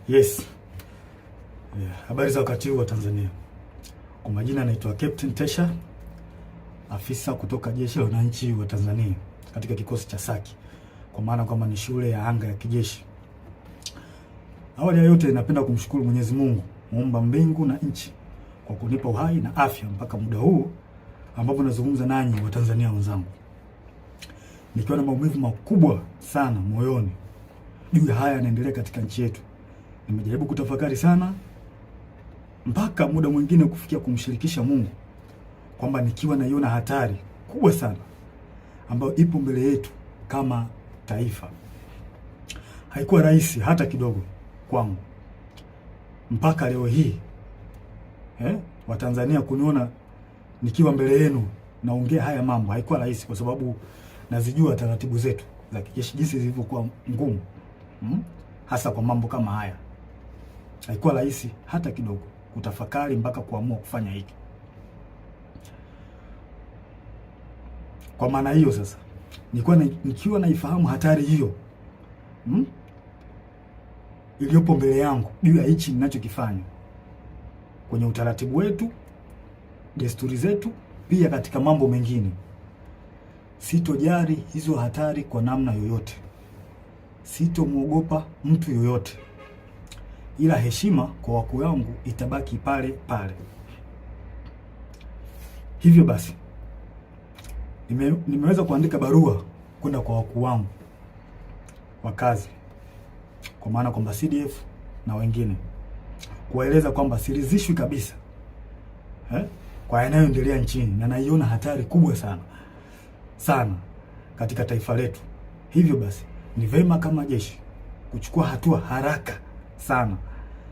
Yes. Habari za wakati huu wa Tanzania. Kwa majina naitwa Captain Tesha, afisa kutoka Jeshi la Wananchi wa Tanzania katika kikosi cha Saki, kwa maana kwamba ni shule ya anga ya kijeshi. Awali ya yote napenda kumshukuru Mwenyezi Mungu, muumba mbingu na nchi, kwa kunipa uhai na afya mpaka muda huu ambapo nazungumza nanyi wa Tanzania wenzangu. Nikiwa na maumivu makubwa sana moyoni juu ya haya yanaendelea katika nchi yetu. Nimejaribu kutafakari sana mpaka muda mwingine kufikia kumshirikisha Mungu kwamba nikiwa naiona hatari kubwa sana ambayo ipo mbele yetu kama taifa. Haikuwa rahisi hata kidogo kwangu mpaka leo hii Watanzania kuniona nikiwa mbele yenu naongea haya mambo. Haikuwa rahisi kwa sababu nazijua taratibu zetu za kijeshi jinsi zilivyokuwa ngumu, hasa kwa mambo kama haya. Haikuwa rahisi hata kidogo kutafakari mpaka kuamua kufanya hiki. Kwa maana hiyo sasa, nikiwa naifahamu hatari hiyo iliyopo mbele yangu juu ya hichi ninachokifanya kwenye utaratibu wetu, desturi zetu, pia katika mambo mengine, sitojali hizo hatari kwa namna yoyote. Sitomwogopa mtu yoyote, ila heshima kwa wakuu wangu itabaki pale pale. Hivyo basi nimeweza kuandika barua kwenda kwa wakuu wangu wa kazi, kwa maana kwamba CDF na wengine, kuwaeleza kwamba siridhishwi kabisa kwa yanayoendelea nchini, na naiona hatari kubwa sana katika taifa letu. Hivyo basi ni vema kama jeshi kuchukua hatua haraka sana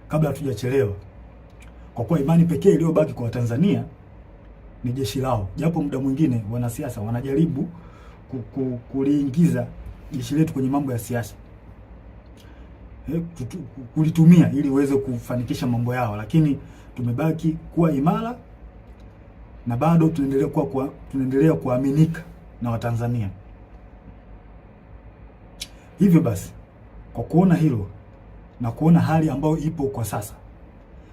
kabla hatujachelewa, kwa kuwa imani pekee iliyobaki kwa Watanzania ni jeshi lao. Japo muda mwingine wanasiasa wanajaribu kuliingiza jeshi letu kwenye mambo ya siasa, kulitumia ili uweze kufanikisha mambo yao, lakini tumebaki kuwa imara na bado tunaendelea kuaminika na Watanzania. Hivyo basi, kwa kuona hilo na kuona hali ambayo ipo kwa sasa,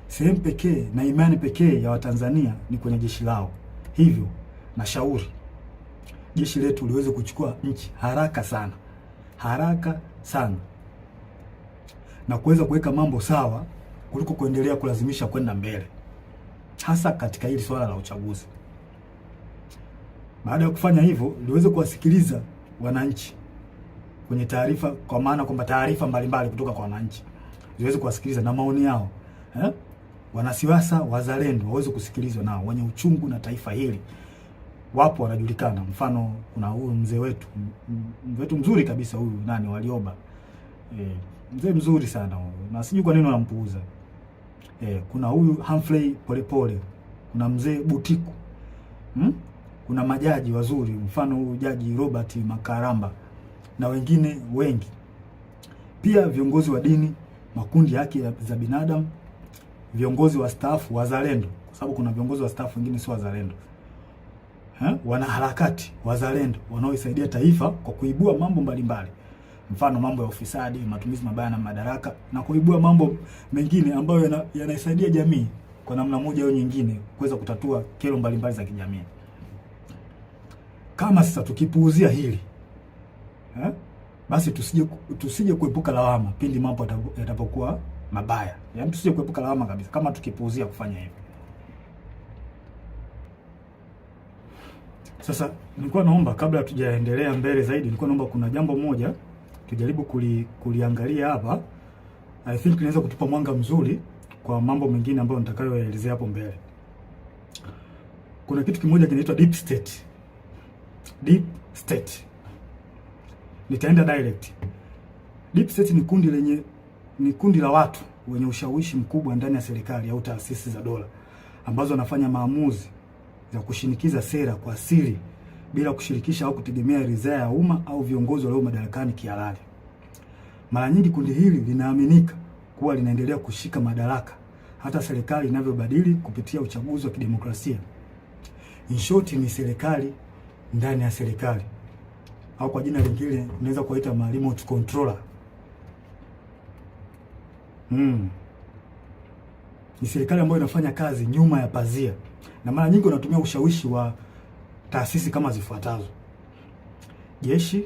sehemu pekee na imani pekee ya Watanzania ni kwenye jeshi lao. Hivyo nashauri jeshi letu liweze kuchukua nchi haraka sana na kuweza kuweka mambo sawa kuliko kuendelea kulazimisha kwenda mbele, hasa katika hili swala la uchaguzi. Baada ya kufanya hivyo, liweze kuwasikiliza wananchi kwenye taarifa, kwa maana kwamba taarifa mbalimbali kutoka kwa wananchi ziweze kuwasikiliza na maoni yao. Wanasiasa wazalendo waweze kusikilizwa nao, wenye uchungu na taifa hili wapo, wanajulikana. Mfano, kuna huyu mzee wetu mzuri kabisa, huyu nani, Walioba, mzee mzuri sana huyu, na sijui kwa nini wanampuuza. Kuna huyu Humphrey Polepole, kuna mzee Butiku, kuna majaji wazuri, mfano huyu Jaji Robert Makaramba na wengine wengi. Pia viongozi wa dini, makundi ya haki za binadamu, viongozi wa staff wazalendo, kwa sababu kuna viongozi wa staff wengine sio wazalendo, wanaharakati wazalendo wanaoisaidia taifa kwa kuibua mambo mbalimbali, mfano mambo ya ufisadi, matumizi mabaya na madaraka, na kuibua mambo mengine ambayo yanaisaidia jamii kwa namna moja au nyingine kuweza kutatua kero mbalimbali za kijamii. Kama sasa tukipuuzia hili, basi tusije kuepuka lawama pindi mambo yatapokuwa mabaya. Yaani tusije kuepuka lawama kabisa kama tukipuuzia kufanya hivyo. Sasa nilikuwa naomba, kabla tujaendelea mbele zaidi, nilikuwa naomba kuna jambo moja tujaribu kuliangalia hapa. I think inaweza kutupa mwanga mzuri kwa mambo mengine ambayo nitakayoelezea hapo mbele. Kuna kitu kimoja kinaitwa deep state. Deep state. Nitaenda direct. Deep state ni kundi la watu wenye ushawishi mkubwa ndani ya serikali au taasisi za dola, ambazo wanafanya maamuzi ya kushinikiza sera kwa siri bila kushirikisha au kutegemea ridhaa ya umma au viongozi walio madarakani kihalali. Mara nyingi kundi hili linaaminika kuwa linaendelea kushika madaraka hata serikali inavyobadili kupitia uchaguzi wa kidemokrasia. In short, ni serikali ndani ya serikali, au kwa jina lingine unaweza kuita remote controller. Ni serikali ambayo inafanya kazi nyuma ya pazia, na mara nyingi wanatumia ushawishi wa taasisi kama zifuatazo: jeshi,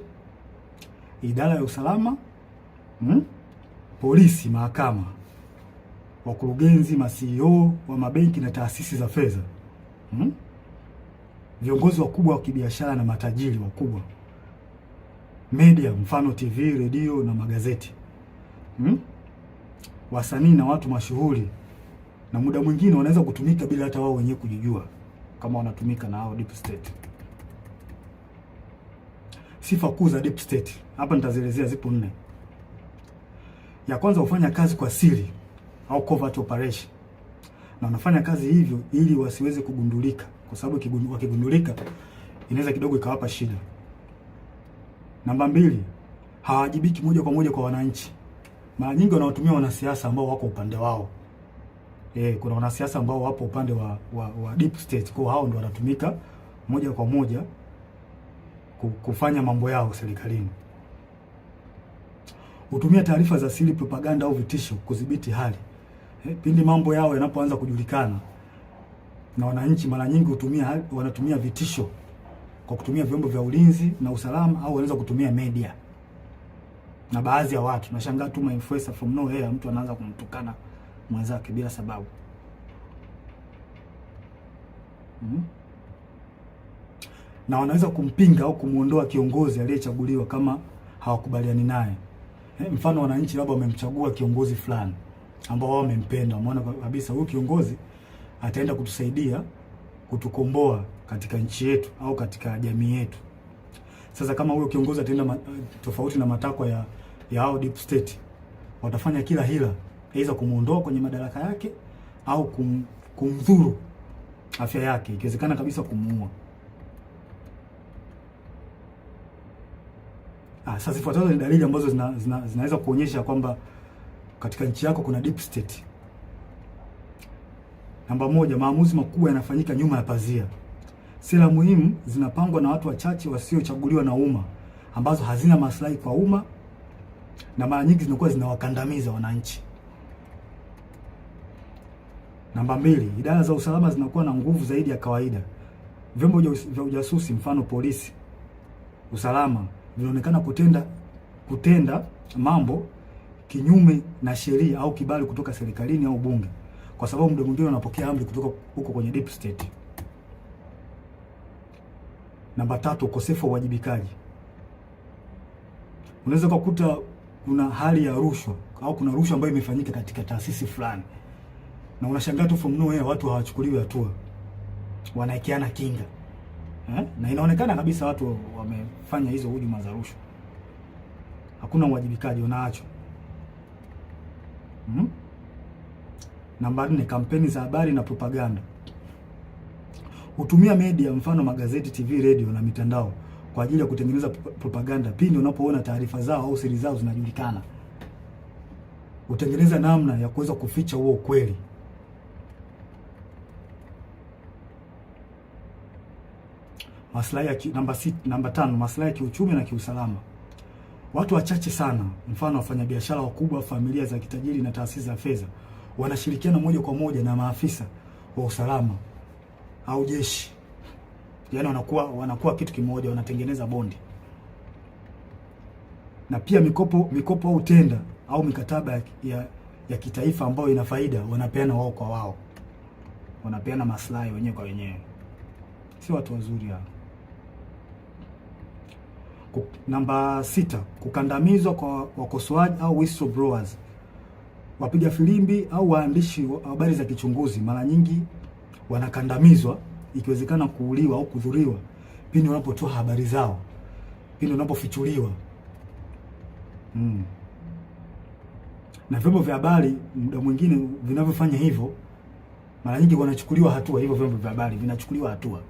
idara ya usalama, polisi, mahakama, wakurugenzi, ma-CEO wa mabenki na taasisi za fedha, viongozi wakubwa wa kibiashara na matajiri wakubwa, media, mfano TV, redio na magazeti, wasanii na watu mashuhuri, na muda mwingine wanaweza kutumika bila hata wao wenyewe kujijua kama wanatumika na hao deep state. Sifa kuu za deep state hapa nitazielezea, zipo 4. Ya kwanza, hufanya kazi kwa siri au covert operation, na wanafanya kazi hivyo ili wasiweze kugundulika, kwa sababu wakigundulika inaweza kidogo ikawapa shida. Namba 2, hawajibiki moja kwa moja kwa wananchi. Mara nyingi wanawatumia wanasiasa ambao wako upande wao. Kuna wanasiasa ambao wapo upande wa deep state, kwa hao ndio wanatumika moja kwa moja kufanya mambo yao serikalini. Hutumia taarifa za siri, propaganda au vitisho kudhibiti hali. Pindi mambo yao yanapoanza kujulikana na wananchi, mara nyingi wanatumia vitisho kwa kutumia vyombo vya ulinzi na usalama, au wanaweza kutumia media na baadhi ya watu. Nashangaa tu influencer from nowhere, mtu anaanza kumtukana mwenzake bila sababu. Na wanaweza kumpinga au kumuondoa kiongozi aliyechaguliwa kama hawakubaliani naye. Mfano, wananchi labda wamemchagua kiongozi fulani ambao wao wamempenda, wameona kabisa huyu kiongozi ataenda kutusaidia kutukomboa katika nchi yetu au katika jamii yetu. Sasa kama huyo kiongozi ataenda tofauti na matakwa ya hao deep state, watafanya kila hila aidha kumuondoa kwenye madaraka yake au kumdhuru afya yake, ikiwezekana kabisa kumuua. Sasa zifuatazo ni dalili ambazo zinaweza kuonyesha kwamba katika nchi yako kuna deep state. Namba 1, maamuzi makubwa yanafanyika nyuma ya pazia. Sera muhimu zinapangwa na watu wachache wasiochaguliwa na umma, ambazo hazina maslahi kwa umma na mara nyingi zinakuwa zinawakandamiza wananchi. Namba 2, idara za usalama zinakuwa na nguvu zaidi ya kawaida. Vyombo vya ujasusi, mfano polisi, usalama, vinaonekana kutenda mambo kinyume na sheria au kibali kutoka serikalini au bunge, kwa sababu muda mwingine wanapokea amri kutoka huko kwenye deep state. Namba 3, ukosefu wa uwajibikaji. Unaweza kukuta kuna hali ya rushwa au kuna rushwa ambayo imefanyika katika taasisi fulani, na unashangaa tu from nowhere watu hawachukuliwi hatua, wanaekeana kinga. Na inaonekana kabisa watu wamefanya hizo hujuma za rushwa, hakuna uwajibikaji, unaachwa. Namba 4, kampeni za habari na propaganda. Hutumia media, mfano magazeti, TV, radio na mitandao kwa ajili ya kutengeneza propaganda pindi unapoona taarifa zao au siri zao zinajulikana. Hutengeneza namna ya kuweza kuficha huo ukweli. Namba 5, maslahi ya kiuchumi na kiusalama. Watu wachache sana, mfano wafanyabiashara wakubwa, familia za kitajiri na taasisi za fedha, wanashirikiana moja kwa moja na maafisa wa usalama au jeshi. Yaani wanakuwa kitu kimoja, wanatengeneza bondi. Na pia mikopo au tenda au mikataba ya kitaifa ambayo ina faida, wanapeana wao kwa wao. Wanapeana maslahi wenyewe kwa wenyewe. Si watu wazuri hao. Namba 6, kukandamizwa kwa wakosoaji au whistleblowers. Wapiga filimbi au waandishi wa habari za kichunguzi mara nyingi wanakandamizwa, ikiwezekana kuuliwa au kudhuriwa pindi wanapotoa habari zao, pindi wanapofichuliwa. Na vyombo vya habari muda mwingine vinavyofanya hivyo, mara nyingi wanachukuliwa hatua. Hivyo vyombo vya habari vinachukuliwa hatua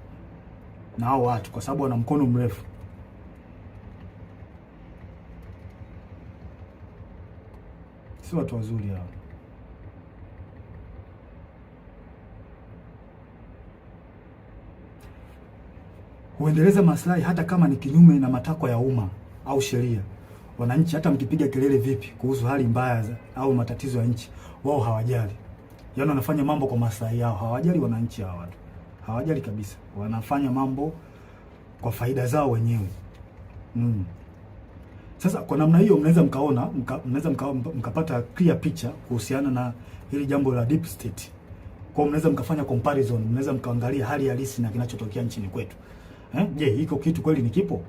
na hao watu kwa sababu wana mkono mrefu. Si watu wazuri hao. Huendeleza maslahi hata kama ni kinyume na matakwa ya umma au sheria. wananchi hata mkipiga kelele vipi kuhusu hali mbaya au matatizo ya nchi, wao hawajali. Yaani wanafanya mambo kwa maslahi yao, hawajali wananchi hawa watu. Hawajali kabisa. Wanafanya mambo kwa faida zao wenyewe. Sasa kwa namna hiyo mnaweza mkapata clear picture kuhusiana na hili jambo la deep state. Kwa mnaweza mkafanya comparison, mnaweza mkaangalia hali halisi na kinachotokea nchini kwetu. Je, hiko kitu kweli ni kipo?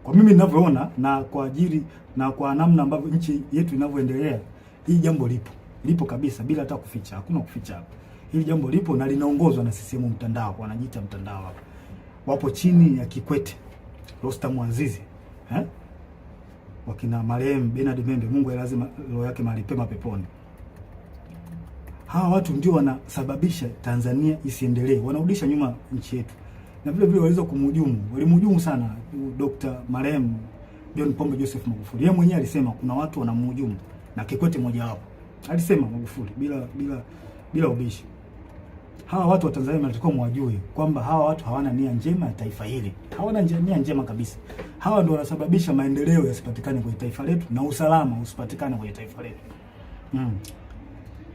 Kwa mimi ninavyoona na kwa ajili na kwa namna ambavyo nchi yetu inavyoendelea, hii jambo lipo. Lipo kabisa bila hata kuficha. Hakuna kuficha hapa. Hili jambo lipo na linaongozwa na CCM mtandao, wanajiita mtandao hapa. Wapo chini ya Kikwete, Rostam Aziz, wakina marehemu Bernard Membe, Mungu lazima roho yake mahali pema peponi. Hawa watu ndio wanasababisha Tanzania isiendelee, wanarudisha nyuma nchi yetu. Na vile vile waliweza walimhujumu sana Dr. marehemu John Pombe Joseph Magufuli. Yeye mwenyewe alisema kuna watu wanamhujumu na Kikwete mmoja wapo. Alisema Magufuli bila ubishi. Hawa watu wa Tanzania wanatakiwa mwajue kwamba hawa watu hawana nia njema ya taifa hili. Hawana nia njema kabisa. Hawa ndio wanasababisha maendeleo yasipatikane kwenye taifa letu na usalama usipatikane kwenye taifa letu.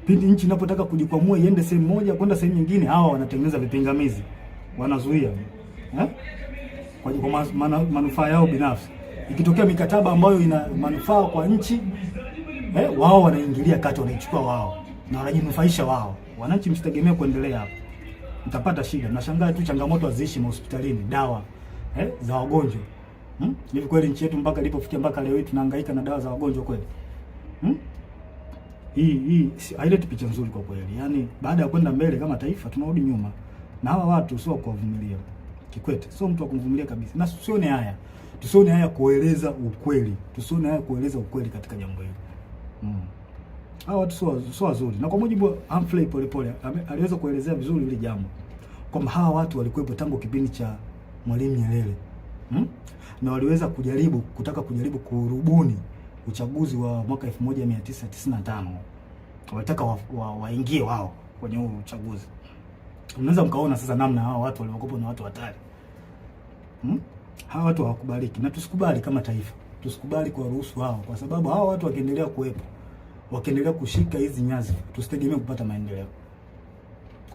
Pindi nchi inapotaka kujikwamua iende sehemu moja kwenda sehemu nyingine, hawa wanatengeneza vipingamizi. Wanazuia. Kwa manufaa yao binafsi. Ikitokea mikataba ambayo ina manufaa kwa nchi, wao wanaingilia kati, wanaichukua wao na wanajinufaisha wao. Wananchi msitegemee kuendelea hapo. Mtapata shida. Nashangaa tu changamoto haziishi hospitalini, dawa za wagonjwa. Hivi kweli nchi yetu mpaka ilipofikia mpaka leo hii tunahangaika na dawa za wagonjwa kweli? Hii haileti picha nzuri kwa kweli. Yaani baada ya kwenda mbele kama taifa tunarudi nyuma. Na hawa watu sio kuwavumilia. Kikwete sio mtu wa kumvumilia kabisa. Na tusione haya. Tusione haya kueleza ukweli. Tusione haya kueleza ukweli katika jambo hili. Hawa watu sio wazuri. Na kwa mujibu wa Humphrey Polepole aliweza kuelezea vizuri hili jambo. Kwamba hawa watu walikuwepo tangu kipindi cha Mwalimu Nyerere. Na waliweza kutaka kujaribu kurubuni uchaguzi wa mwaka 1995. Walitaka waingie wao kwenye huo uchaguzi. Unaweza mkaona sasa namna hawa watu waliokopa na watu hatari. Hawa watu hawakubaliki na tusikubali kama taifa. Tusikubali kwa ruhusu hao, kwa sababu hawa watu wakiendelea kuwepo, wakiendelea kushika hizi nyazi, tusitegemee kupata maendeleo.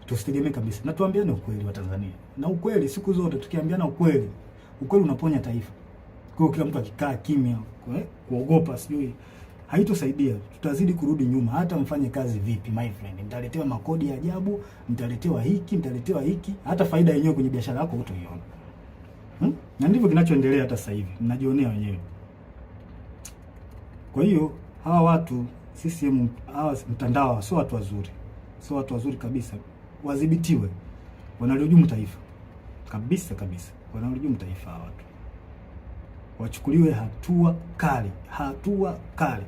Tusitegemee kabisa. Na tuambiane ukweli wa Tanzania. Na ukweli siku zote tukiambiana ukweli, ukweli unaponya taifa. Kwa hiyo kila mtu akikaa kimya, kuogopa sijui haitosaidia. Tutazidi kurudi nyuma. Hata mfanye kazi vipi my friend, mtaletewa makodi ya ajabu, mtaletewa hiki, hata faida yenyewe kwenye biashara yako hutaiona. Na ndivyo kinachoendelea hata sasa hivi. Mnajionea wenyewe. Kwa hiyo hawa watu CCM, hawa mtandao sio watu wazuri. Sio watu wazuri kabisa. Wadhibitiwe. Wanalihujumu taifa. Kabisa. Wanalihujumu taifa hawa watu. Wachukuliwe hatua kali.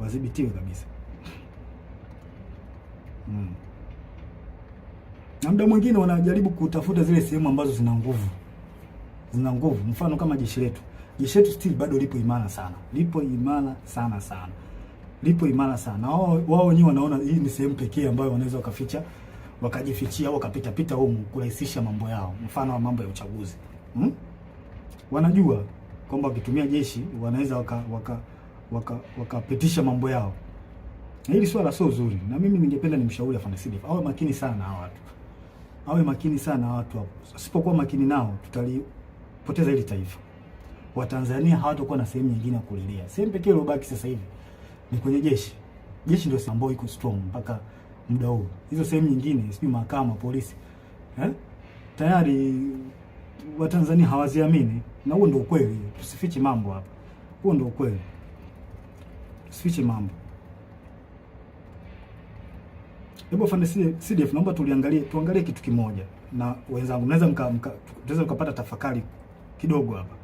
Wadhibitiwe kabisa. Na muda mwingine wanajaribu kutafuta zile sehemu ambazo zina nguvu. Mfano kama jeshi letu. Jeshi letu still bado lipo imara sana. Lipo imara sana. Wao wenyewe wanaona hii ni sehemu pekee ambayo wanaweza wakajifichia au wakapita huko kurahisisha mambo yao. Mfano wa mambo ya uchaguzi. Wanajua kwamba wakitumia jeshi wanaweza wakapitisha mambo yao. Na hili swala sio zuri. Na mimi ningependa nimshauri afande Sidif awe makini sana hawa watu. Hapo. Asipokuwa makini nao tutalipoteza hili taifa. Watanzania hawatakuwa na sehemu nyingine ya kulilia. Sehemu pekee iliyobaki sasa hivi ni kwenye jeshi. Jeshi ndio ambayo iko strong mpaka muda huu. Hizo sehemu nyingine, sijui mahakama, polisi, tayari Watanzania hawaziamini, na huo ndio ukweli. Tusifiche mambo hapa. Huo ndio ukweli. Tusifiche mambo. Hebu afande CDF, naomba tuangalie kitu kimoja na wenzangu. Tunaweza mkapata tafakari kidogo hapa.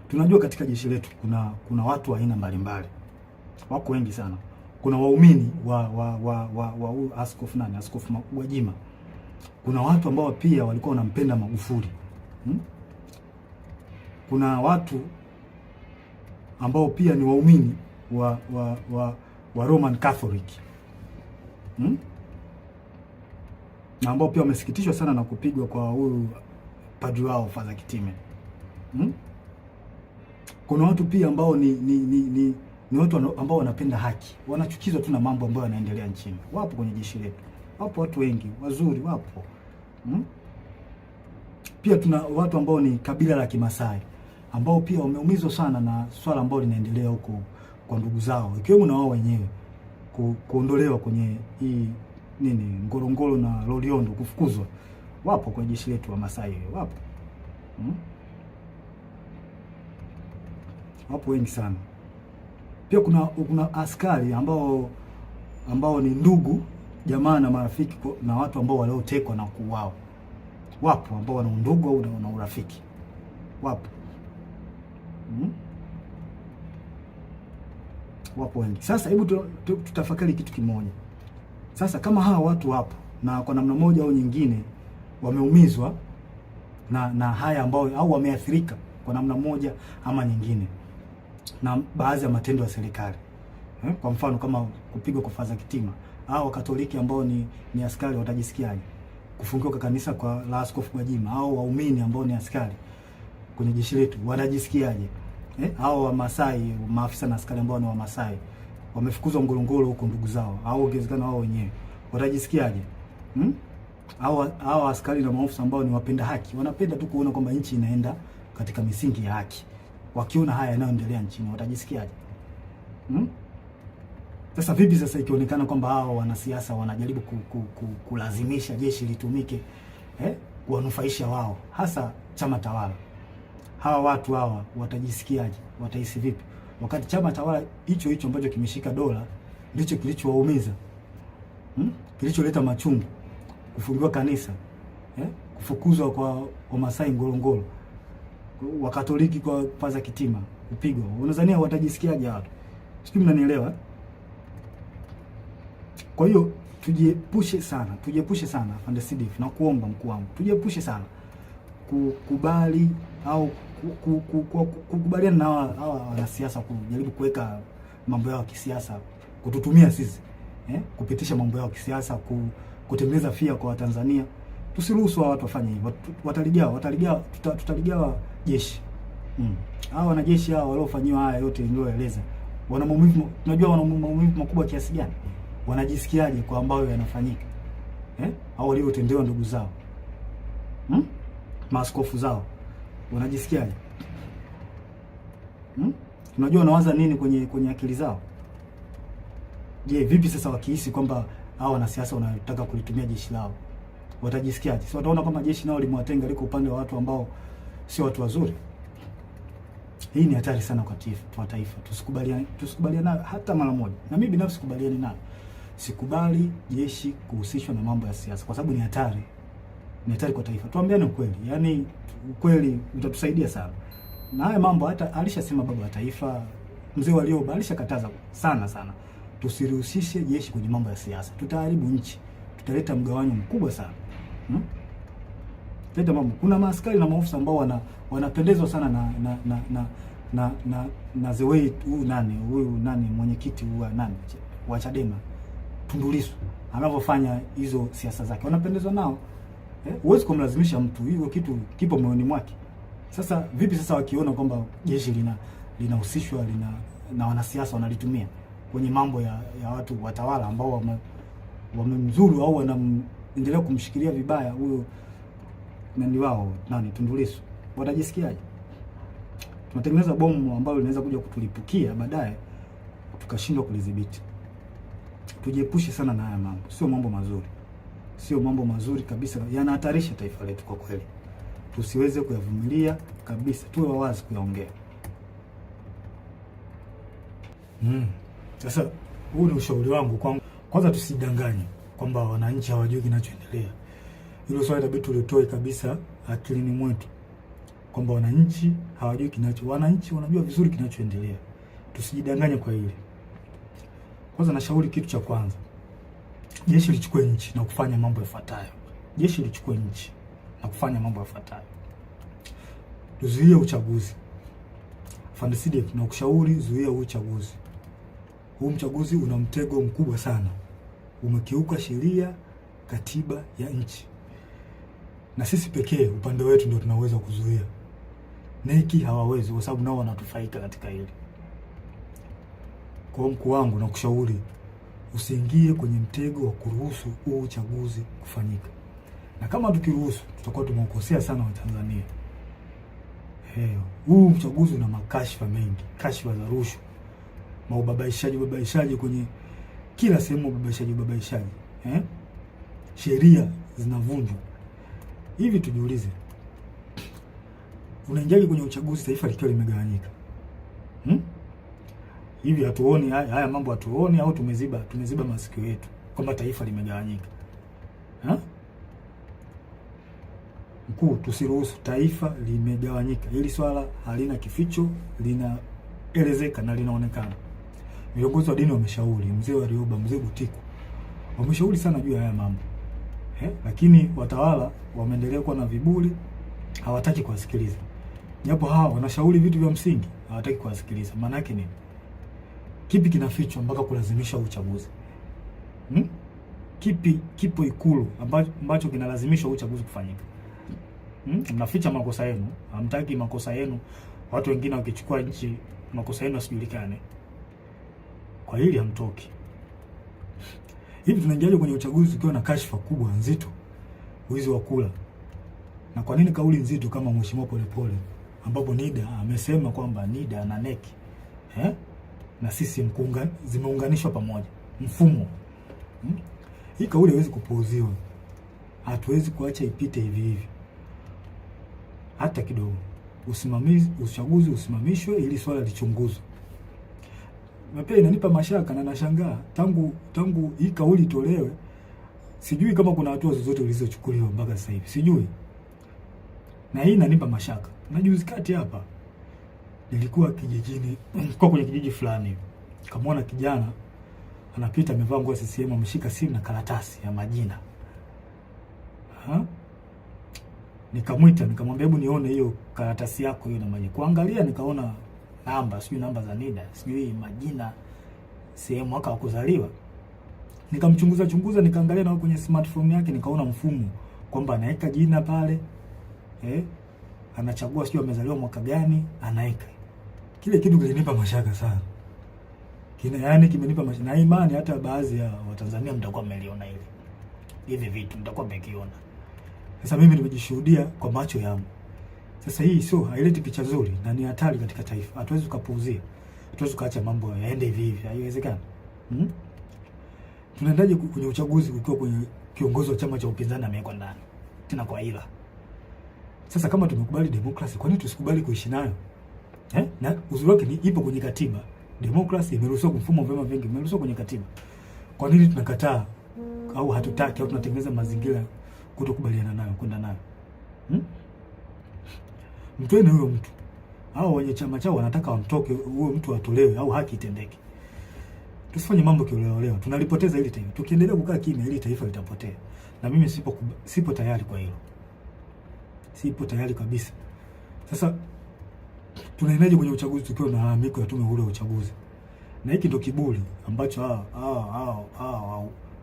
Tunajua katika jeshi letu kuna watu wa aina mbalimbali. Wako wengi sana. Kuna waumini wa Askofu Gwajima. Kuna watu ambao pia walikuwa wanampenda Magufuli. Kuna watu ambao pia ni waumini wa Roman Catholic. Na ambao pia wamesikitishwa sana na kupigwa kwa huyu padri wao Father Kitime. Kuna watu pia ambao ni watu ambao wanapenda haki, wanachukizwa tu na mambo ambayo yanaendelea nchini. Wapo kwenye jeshi letu, wapo watu wengi wazuri, wapo pia tuna watu ambao ni kabila la Kimasai ambao pia wameumizwa sana na swala ambalo linaendelea huko kwa ndugu zao, ikiwemo na wao wenyewe kuondolewa kwenye hii Ngorongoro na Loliondo, kufukuzwa. Wapo kwenye jeshi letu wa Masai, wapo wapo wengi sana. Pia kuna askari ambao ni ndugu jamaa na marafiki na watu ambao waliotekwa na kuuawa. Wapo ambao wana undugu au na urafiki, wapo wapo wengi. Sasa hebu tutafakari kitu kimoja. Sasa kama hawa watu wapo na kwa namna moja au nyingine wameumizwa na haya ambao au wameathirika kwa namna moja ama nyingine na baadhi ya matendo ya serikali, kwa mfano kama kupigwa kwa Father Kitime, au Wakatoliki ambao ni askari watajisikiaje? Kufungiwa kwa kanisa kwa la Askofu Gwajima, au waumini ambao ni askari kwenye jeshi letu wanajisikiaje? Au Wamasai, maafisa na askari ambao ni Wamasai wamefukuzwa Ngorongoro huko ndugu zao, au ongezekana wao wenyewe watajisikiaje? Au askari na maafisa ambao ni wapenda haki, wanapenda tu kuona kwamba nchi inaenda katika misingi ya haki, wakiona haya yanayoendelea nchini watajisikiaje? Sasa vipi sasa ikionekana kwamba hao wanasiasa wanajaribu kulazimisha jeshi litumike kuwanufaisha wao, hasa chama tawala? Hawa watu hawa watajisikiaje? Watahisi vipi wakati chama tawala hicho ambacho kimeshika dola ndicho kilichowaumiza, kilicholeta machungu, kufungiwa kanisa, kufukuzwa kwa Wamasai Ngorongoro, Wakatoliki kwa Father Kitime kupigwa? Unadhania watajisikiaje watu? Sijui mnanielewa. Kwa hiyo tujiepushe sana Afande CDF, na kuomba mkuu wangu, tujiepushe sana kukubali au kukubaliana na hawa wanasiasa kujaribu kuweka mambo yao ya kisiasa, kututumia sisi kupitisha mambo yao ya kisiasa, kutengeneza fia kwa Watanzania. Tusiruhusu watu wafanye hivyo. Tutaligawa jeshi. Hao wanajeshi hao waliofanyiwa haya yote nilioeleza, wana maumivu. Tunajua wana maumivu makubwa kiasi gani? Wanajisikiaje kwa ambayo yanafanyika? Au waliotendewa ndugu zao, maaskofu zao, wanajisikiaje? Unajua wanawaza nini kwenye akili zao? Je, vipi sasa wakihisi kwamba hao wanasiasa wanataka kulitumia jeshi lao, watajisikiaje? Si wataona kama jeshi nao limewatenga, liko upande wa watu ambao sio watu wazuri? Hii ni hatari sana kwa taifa. Tusikubaliane hata mara moja. Na mimi binafsi sikubaliani nayo. Sikubali jeshi kuhusishwa na mambo ya siasa, kwa sababu ni hatari. Ni hatari kwa taifa. Tuambiane ukweli. Yaani ukweli utatusaidia sana. Na haya mambo hata alishasema baba wa taifa Mzee Warioba, alishakataza sana. Tusirihusishe jeshi kwenye mambo ya siasa. Tutaharibu nchi. Tutaleta mgawanyo mkubwa sana. Leta mambo. Kuna maaskari na maofisa ambao wanapendezwa sana na the way huyu mwenyekiti wa Chadema Tundu Lissu anavyofanya hizo siasa zake, wanapendezwa nao. Huwezi kumlazimisha mtu, hiyo kitu kipo moyoni mwake. Sasa vipi sasa wakiona kwamba jeshi linahusishwa na wanasiasa wanalitumia kwenye mambo ya watu watawala ambao wamemzuru au wanaendelea kumshikilia vibaya huyo wao Tundu Lissu, watajisikiaje? Tunatengeneza bomu ambalo linaweza kuja kutulipukia baadaye tukashindwa kulidhibiti. Tujiepushe sana na haya mambo. Sio mambo mazuri kabisa, yanahatarisha taifa letu kwa kweli. Tusiweze kuyavumilia kabisa, tuwe wawazi kuyaongea. Sasa huu ni ushauri wangu kwanza, tusidanganye kwamba wananchi hawajui kinachoendelea. Hilo swali inabidi tulitoe kabisa akilini mwetu kwamba wananchi hawajui wananchi wanajua vizuri kinachoendelea. Tusijidanganye kwa hili. Kwanza nashauri kitu cha kwanza, jeshi lichukue nchi na kufanya mambo yafuatayo. Tuzuie uchaguzi. Afande CDF na kushauri zuia uchaguzi. Huu mchaguzi una mtego mkubwa sana. Umekiuka sheria, katiba ya nchi. na sisi pekee upande wetu ndio tunaweza kuzuia. NEC hawawezi, kwa sababu nao wanatufaika katika hili. Kwa mkuu wangu na kushauri usiingie kwenye mtego wa kuruhusu huu uchaguzi kufanyika, na kama tukiruhusu tutakuwa tumekosea sana Watanzania. Huu uchaguzi una makashfa mengi, kashfa za rushwa, ubabaishaji kwenye kila sehemu, ubabaishaji. Sheria zinavunjwa. Hivi tujiulize, unaingiaje kwenye uchaguzi taifa likiwa limegawanyika? Hivi hatuoni haya mambo, hatuoni au tumeziba masikio yetu kwamba taifa limegawanyika? Mkuu, tusiruhusu taifa limegawanyika. Hili swala halina kificho, linaelezeka na linaonekana. Viongozi wa dini wameshauri, mzee Warioba, mzee Butiku wameshauri sana juu ya haya mambo. Lakini watawala wameendelea kuwa na viburi, hawataki kuwasikiliza. Japo hawa wanashauri vitu vya msingi, hawataki kuwasikiliza. Maana yake nini? Kipi kinafichwa mpaka kulazimisha uchaguzi? Kipi kipo Ikulu ambacho kinalazimisha uchaguzi kufanyika? Mnaficha makosa yenu, hamtaki makosa yenu watu wengine wakichukua nchi makosa yenu yasijulikane. Kwa hili hamtoki. Hivi tunaingiaje kwenye uchaguzi tukiwa na kashfa kubwa nzito, wizi wa kula? Na kwa nini kauli nzito kama Mheshimiwa Polepole, ambapo NIDA amesema kwamba NIDA na NEC na sisi zimeunganishwa pamoja mfumo. Hii kauli haiwezi kupuuziwa. Hatuwezi kuacha ipite hivi hivi hata kidogo. Uchaguzi usimamishwe ili swala lichunguzwe. Na pia inanipa mashaka na nashangaa tangu hii kauli itolewe, sijui kama kuna hatua zozote zilizochukuliwa mpaka sasa hivi. Sijui. Na hii inanipa mashaka. Na juzi kati hapa nilikuwa kijijini, kwa kwenye kijiji fulani. Kamwona kijana anapita amevaa nguo ya CCM, ameshika simu na karatasi ya majina. Nikamwita, nikamwambia hebu nione hiyo karatasi yako hiyo na majina. Kuangalia nikaona namba, sijui namba za NIDA, sijui majina, sehemu, mwaka wa kuzaliwa. Nikamchunguza, nikaangalia na kwenye smartphone yake nikaona mfumo kwamba anaweka jina pale. Anachagua sijui amezaliwa mwaka gani, anaweka. Kile kitu kilinipa mashaka sana. Yaani kimenipa mashaka. Na imani hata baadhi ya Watanzania mtakuwa mmeliona hili. Hivi vitu mtakuwa mmekiona. Sasa mimi nimejishuhudia kwa macho yangu. Sasa hii sio, haileti picha nzuri na ni hatari katika taifa. Hatuwezi kupuuzia. Hatuwezi kuacha mambo yaende hivi hivi. Haiwezekani. Tunaendaje kwenye uchaguzi ukiwa kwenye kiongozi wa chama cha upinzani amewekwa ndani? Tena kwa ila. Sasa kama tumekubali demokrasi, kwa nini tusikubali kuishi nayo? Na uzuri wake ni ipo kwenye katiba. Demokrasi imeruhusiwa, mfumo wa vyama vingi imeruhusiwa kwenye katiba. Kwa nini tunakataa au hatutaki au tunatengeneza mazingira kutokubaliana nayo, kwenda nayo? Mtoeni huyo mtu. Hao wenye chama chao wanataka wamtoke, huyo mtu atolewe au haki itendeke. Tusifanye mambo kioleo. Tunalipoteza hili taifa. Tukiendelea kukaa kimya hili taifa litapotea. Na mimi sipo tayari kwa hilo. Sipo tayari kabisa. Sasa tunaendaje kwenye uchaguzi tukiwa na malalamiko ya tume huru ya uchaguzi? Na hiki ndio kiburi ambacho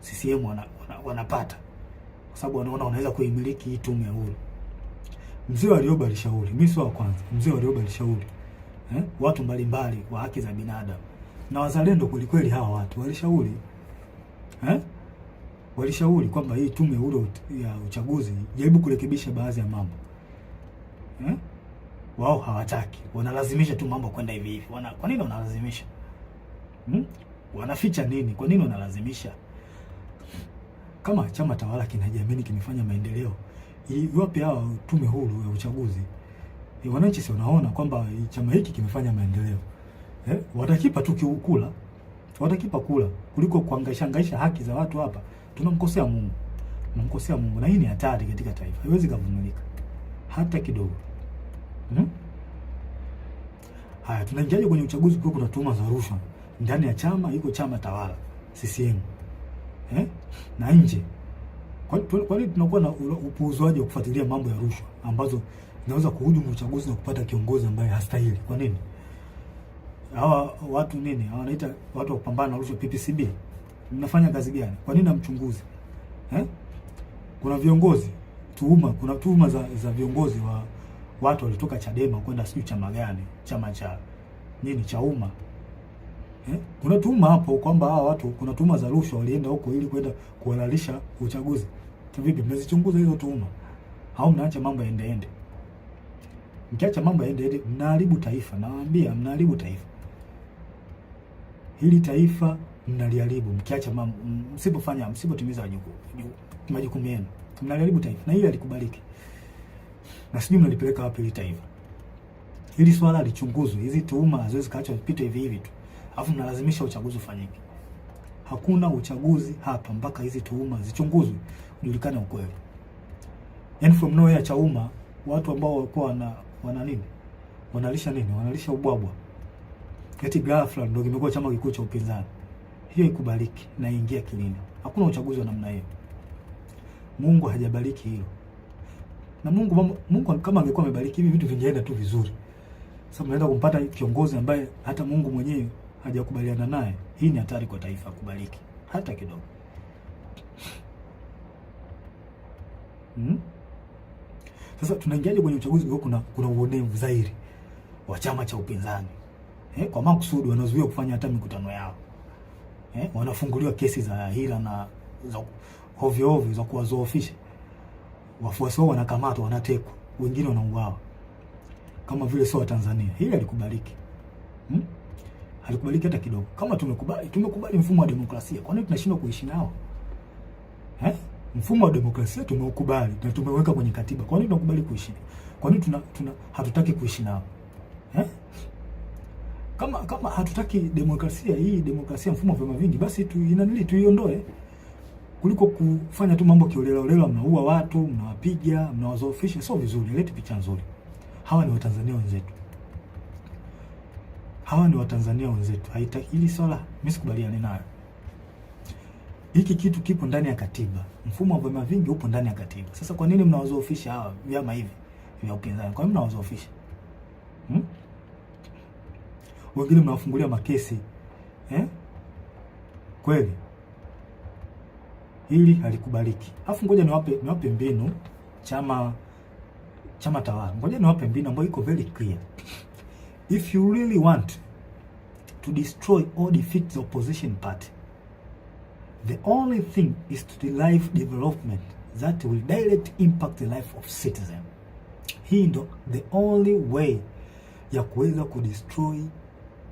CCM wanapata. Kwa sababu wanaona wanaweza kuimiliki hii tume huru. Mzee Warioba alishauri, mimi sio wa kwanza. Mzee Warioba alishauri watu mbalimbali wa haki za binadamu na wazalendo kweli hawa watu walishauri walishauri kwamba hii tume huru ya uchaguzi jaribu kurekebisha baadhi ya mambo. Wao hawataki, wanalazimisha tu mambo kwenda hivi hivi. Kwa nini wanalazimisha? Wanaficha nini? Kwa nini wanalazimisha? Kama chama tawala kinajiamini kimefanya maendeleo, wapi hawa tume huru ya uchaguzi? Wananchi si wanaona kwamba chama hiki kimefanya maendeleo. Watakipa tu kula. Watakipa kula kuliko kuangaisha haki za watu hapa. Tunamkosea Mungu. Tunamkosea Mungu, na hii ni hatari katika taifa. Haiwezi kuvumilika hata kidogo. Haya, tunaingiaje kwenye uchaguzi kwa kuna tuhuma za rushwa ndani ya chama, iko chama tawala CCM na nje? Kwa nini tunakuwa na upuuzwaji wa kufuatilia mambo ya rushwa ambazo zinaweza kuhujumu uchaguzi na kupata kiongozi ambaye hastahili? Kwa nini? Hawa watu nini? Wanaita watu wa kupambana na rushwa, PPCB. Mnafanya kazi gani? Kwa nini hamchunguzi? Kuna viongozi kuna tuhuma za viongozi wa watu walitoka Chadema kwenda sijui chama gani, chama cha nini cha umma. Kuna tuhuma hapo kwamba hawa watu, kuna tuhuma za rushwa, walienda huko ili kwenda kuhalalisha uchaguzi. Vipi, mmezichunguza hizo tuhuma au mnaacha mambo yaende? Mkiacha mambo yaende, mnaharibu taifa. Nawaambia, mnaharibu taifa. Hili taifa mnaliharibu mkiacha mambo, msipotimiza majukumu yenu. Mnaliharibu taifa na hili alikubaliki. Na sijui mnalipeleka wapi hili taifa. Hili swala lichunguzwe. Hizi tuhuma haziwezi kaachwa zipite hivi hivi tu. Alafu mnalazimisha uchaguzi ufanyike. Hakuna uchaguzi hapa mpaka hizi tuhuma zichunguzwe, ujulikane ukweli. Yaani from nowhere Chauma, watu ambao walikuwa wana nini? Wanalisha nini? Wanalisha ubwabwa. Eti ghafla ndio kimekuwa chama kikuu cha upinzani. Hiyo ikubaliki na ingia kilini. Hakuna uchaguzi wa namna hiyo. Mungu hajabariki hilo. Na Mungu kama angekuwa amebariki hivi vitu vingeenda tu vizuri. Sasa mnaenda kumpata kiongozi ambaye hata Mungu mwenyewe hajakubaliana naye. Hii ni hatari kwa taifa kubariki hata kidogo. Sasa tunaingiaje kwenye uchaguzi kwa kuna uonevu zaidi wa chama cha upinzani? Kwa makusudi wanazuia kufanya hata mikutano yao. Wanafunguliwa kesi za hila na za ovyo za kuwazoofisha. Wafuasi wao wanakamatwa, wanatekwa, wengine wanauawa. Kama vile sio wa Tanzania. Hili halikubaliki. Halikubaliki hata kidogo. Kama tumekubali mfumo wa demokrasia, kwa nini tunashindwa kuishi nao? Mfumo wa demokrasia tumeukubali na tumeweka kwenye katiba. Kwa nini tunakubali kuishi? Kwa nini hatutaki kuishi nao? Kama hatutaki demokrasia hii, demokrasia mfumo wa vyama vingi, basi tuiondoe. Kuliko kufanya tu mambo kiolela, mnaua watu, mnawapiga, mnawazoofisha, sio vizuri, leti picha nzuri. Hawa ni Watanzania wenzetu. Haitaki hili swala, mimi sikubaliani nayo. Hiki kitu kipo ndani ya katiba. Mfumo wa vyama vingi upo ndani ya katiba. Sasa kwa nini mnawazoofisha hawa vyama hivi vya upinzani? Kwa nini mnawazoofisha? Wengine mnawafungulia makesi. Kweli hili halikubaliki. Alafu ngoja niwape mbinu chama tawala. Ngoja niwape mbinu ambayo iko very clear. If you really want to destroy or defeat the opposition party, the only thing is to derive development that will direct impact the life of citizen. Hii ndo the only way ya kuweza kudestroy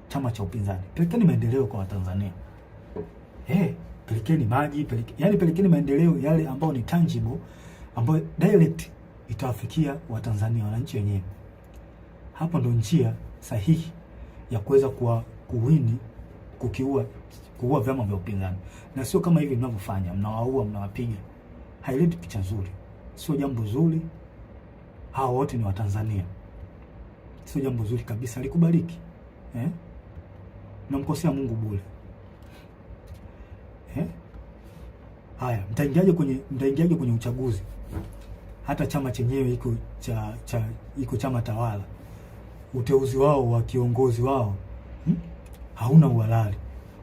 chama cha upinzani. Pelekeni maendeleo kwa Watanzania. Pelekeni maji, pelekeni maendeleo yale ambayo ni tangible, ambayo direct itawafikia Watanzania, wananchi wenyewe. Hapo ndo njia sahihi ya kuweza kuua vyama vya upinzani. Na sio kama hivi mnavyofanya, mnawaua, mnawapiga. Haileti picha nzuri. Sio jambo zuri. Hao wote ni Watanzania. Sio jambo zuri kabisa, likubaliki. Mnamkosea Mungu bure. Haya, mtaingiaje kwenye uchaguzi? Hata chama chenyewe iko chama tawala. Uteuzi wao wa kiongozi wao hauna uhalali.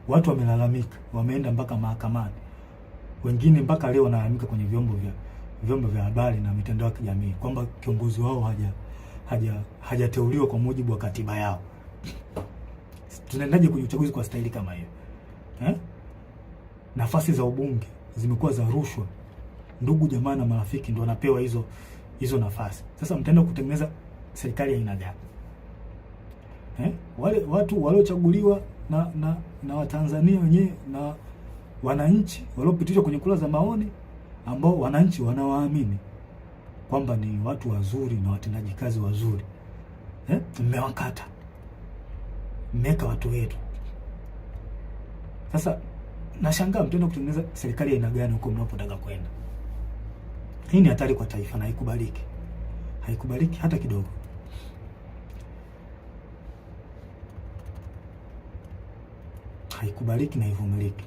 Watu wamelalamika, wameenda mpaka mahakamani. Wengine mpaka leo wanalalamika kwenye vyombo vya habari na mitandao ya kijamii kwamba kiongozi wao hajateuliwa kwa mujibu wa katiba yao. Tunaendaje kwenye uchaguzi kwa staili kama hiyo? Nafasi za ubunge zimekuwa za rushwa. Ndugu jamaa na marafiki ndio wanapewa hizo nafasi. Sasa mtaenda kutengeneza serikali ya aina gani? Wale watu waliochaguliwa na Watanzania wenyewe na wananchi waliopitishwa kwenye kura za maoni, ambao wananchi wanawaamini kwamba ni watu wazuri na watendaji kazi wazuri. Mmewakata. Mmeka watu wetu. Sasa nashangaa mtaenda kutengeneza serikali ya aina gani huko mnapotaka kwenda? Hii ni hatari kwa taifa na haikubaliki. Haikubaliki hata kidogo. Haikubaliki na ivumiliki.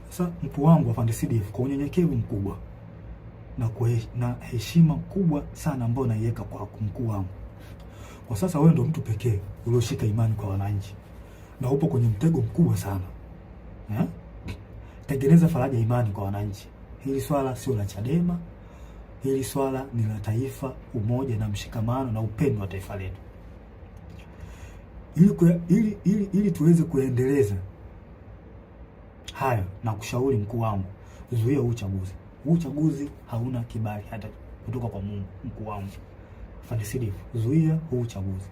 Sasa mkuu wangu wa Afande CDF, kwa unyenyekevu mkubwa na heshima kubwa sana ambayo naiweka kwa mkuu wangu. Kwa sasa wewe ndio mtu pekee ulioshika imani kwa wananchi. Na upo kwenye mtego mkubwa sana. Tengeneza faraja imani kwa wananchi. Hili swala sio la Chadema, hili swala ni la taifa, umoja na mshikamano na upendo wa taifa letu. Ili tuweze kuendeleza hayo, na kushauri mkuu wangu, zuia uchaguzi. Uchaguzi hauna kibali hata kutoka kwa Mungu. Mkuu wangu Afande Sidifu, zuia uchaguzi.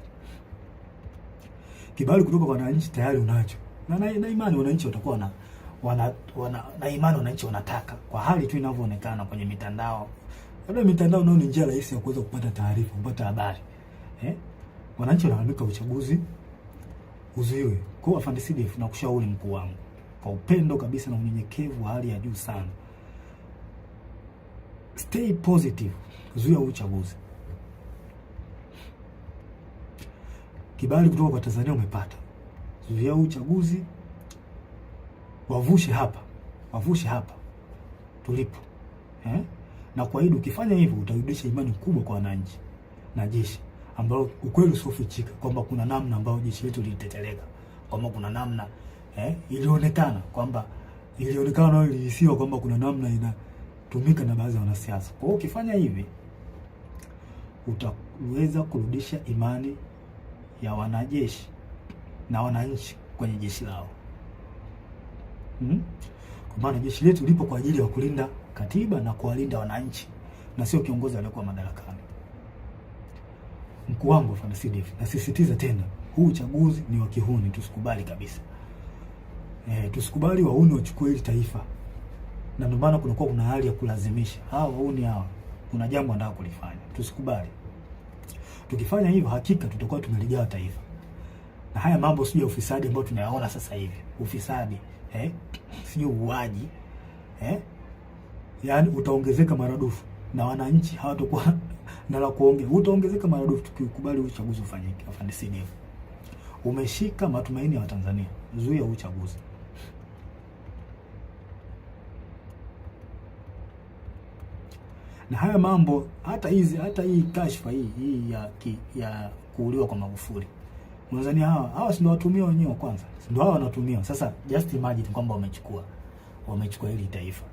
Kibali kutoka kwa wananchi tayari unacho, na imani wananchi watakuwa na imani wananchi wanataka, kwa hali tu inavyoonekana kwenye mitandao. Labda mitandao nao ni njia rahisi ya kuweza kupata taarifa, kupata habari. Wananchi wanalalamika uchaguzi uzuiwe. Kwa Afande Sidifu, na kushauri mkuu wangu kwa upendo kabisa na unyenyekevu wa hali ya juu sana, stay positive, zuia uchaguzi. Kibali kutoka kwa Tanzania umepata, zuia uchaguzi, wavushe hapa tulipo, na kuahidi ukifanya hivyo utarudisha imani kubwa kwa wananchi na jeshi, ambao ukweli usiofichika kwamba kuna namna ambayo jeshi letu liliteteleka, kwamba kuna namna ilionekana na ilihisiwa kwamba kuna namna inatumika na baadhi ya wanasiasa. Kwa hiyo ukifanya hivi utaweza kurudisha imani ya wanajeshi na wananchi kwenye jeshi lao. Kwa maana jeshi letu lipo kwa ajili ya kulinda katiba na kuwalinda wananchi, na sio kiongozi aliyekuwa madarakani. Mkuu wangu Afande Sidifu, nasisitiza tena, huu uchaguzi ni wa kihuni, tusikubali kabisa. Tusikubali wauni wachukue hili taifa, na ndio maana kuna hali ya kulazimisha hawa wauni hawa, kuna jambo wanataka kulifanya, tusikubali. Tukifanya hivyo, hakika tutakuwa tumeligawa taifa. Na haya mambo sio ya ufisadi ambao tunayaona sasa hivi, ufisadi sio uaji, yani utaongezeka maradufu, na wananchi hawatakuwa na la kuongea, utaongezeka maradufu tukikubali uchaguzi ufanyike. Afande Sidifu, umeshika matumaini ya Watanzania, zuia uchaguzi. Na haya mambo, hata hii kashfa hii ya kuuliwa kwa Magufuli, Tanzania hawa si ndio watumia wenyewe kwanza, si ndio hawa wanatumia sasa. Just imagine kwamba wamechukua hili taifa,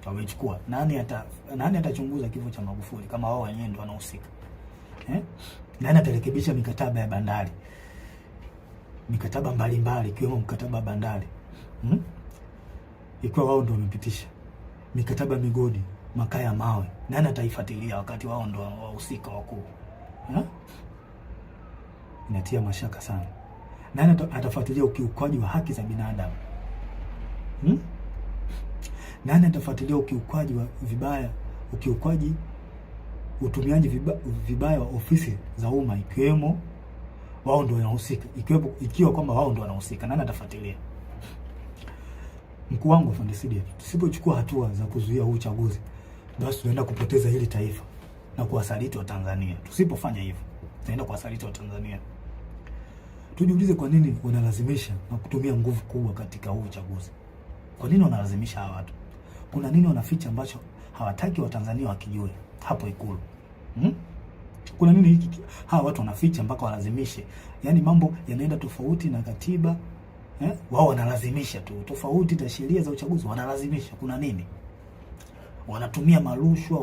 wamechukua. Nani atachunguza kifo cha Magufuli kama wao wenyewe ndio wanahusika? Nani atarekebisha mikataba ya bandari, mikataba mbalimbali ikiwemo mkataba wa bandari, ikiwa wao ndio wamepitisha mikataba migodi, makaa ya mawe? Nani ataifuatilia wakati wao ndio wahusika wakuu? Inatia mashaka sana. Nani atafuatilia ukiukwaji wa haki za binadamu? Nani atafuatilia ukiukwaji wa utumiaji vibaya wa ofisi za umma, ikiwemo wao ndio wanahusika, ikiwa kwamba wao ndio wanahusika? Nani atafuatilia? Mkuu wangu Afande Sidifu, tusipochukua hatua za kuzuia huu uchaguzi, basi tunaenda kupoteza hili taifa na kuwasaliti wa Tanzania. Tusipofanya hivyo, tunaenda kuwasaliti wa Tanzania. Tujiulize, kwa nini wanalazimisha na kutumia nguvu kubwa katika huu uchaguzi? Kwa nini wanalazimisha hawa watu? Kuna nini wanaficha ambacho hawataki Watanzania wakijue hapo Ikulu? Kuna nini hiki hawa watu wanaficha mpaka walazimishe? Yaani mambo yanaenda tofauti na katiba, wao wanalazimisha tu, tofauti na sheria za uchaguzi wanalazimisha. Kuna nini? Wanatumia marushwa,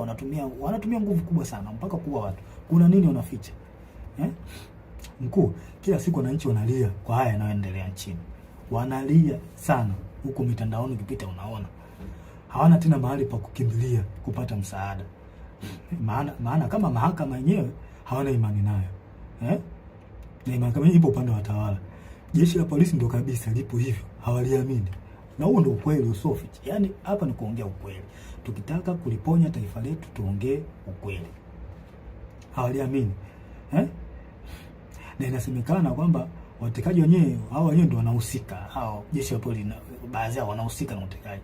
wanatumia nguvu kubwa sana mpaka kuua watu. Kuna nini wanaficha? Mkuu, kila siku wananchi wanalia kwa haya yanayoendelea nchini. Wanalia sana, huko mitandaoni ukipita unaona. Hawana tena mahali pa kukimbilia kupata msaada. Maana kama mahakama yenyewe hawana imani nayo. Na mahakama ipo upande wa watawala. Jeshi la polisi ndio kabisa lipo hivyo, hawaliamini. Na huo ndio ukweli usofichi. Yaani hapa ni kuongea ukweli. Tukitaka kuliponya taifa letu tuongee ukweli. Hawaliamini. Na inasemekana kwamba watekaji wenyewe hao wenyewe ndio wanahusika. Hao jeshi la polisi baadhi yao wanahusika na utekaji.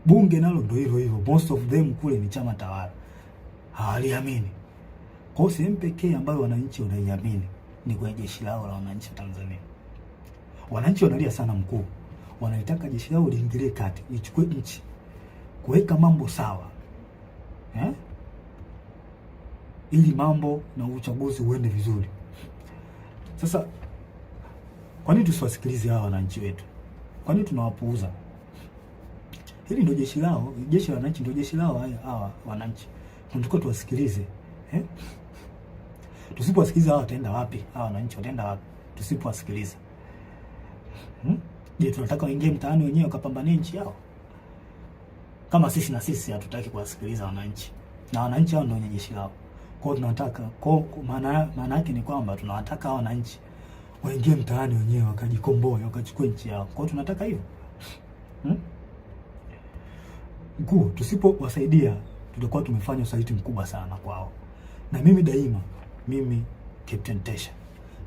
Bunge nalo ndio hivyo. Most of them kule ni chama tawala. Hawaliamini. Kwa hiyo sehemu pekee ambayo wananchi wanaiamini ni kwa jeshi lao la wananchi wa Tanzania. Wananchi wanalia sana mkuu. Wanalitaka jeshi lao liingilie kati, lichukue nchi, kuweka mambo sawa. Ili mambo na uchaguzi uende vizuri. Sasa kwa nini tusiwasikilize hawa wananchi wetu? Kwa nini tunawapuuza? Hili ndio jeshi lao, jeshi la wananchi ndio jeshi lao hawa wananchi. Tunatakiwa tuwasikilize. Tusipowasikiliza hao wataenda wapi? Hawa wananchi wataenda wapi tusipowasikiliza? Je, tunataka waingie mtaani wenyewe wakapambanie nchi yao? Kama sisi na sisi hatutaki kuwasikiliza wananchi. Na wananchi hao ndio wenye jeshi lao. Kwa hiyo tunataka maana yake ni kwamba tunawataka hao wananchi waingie mtaani wenyewe wakajikomboe, wakachukue nchi yao. Kwa hiyo tunataka hivyo. Mkuu, tusipowasaidia tutakuwa tumefanya usaliti mkubwa sana kwao. Na mimi daima, mimi Captain Tesha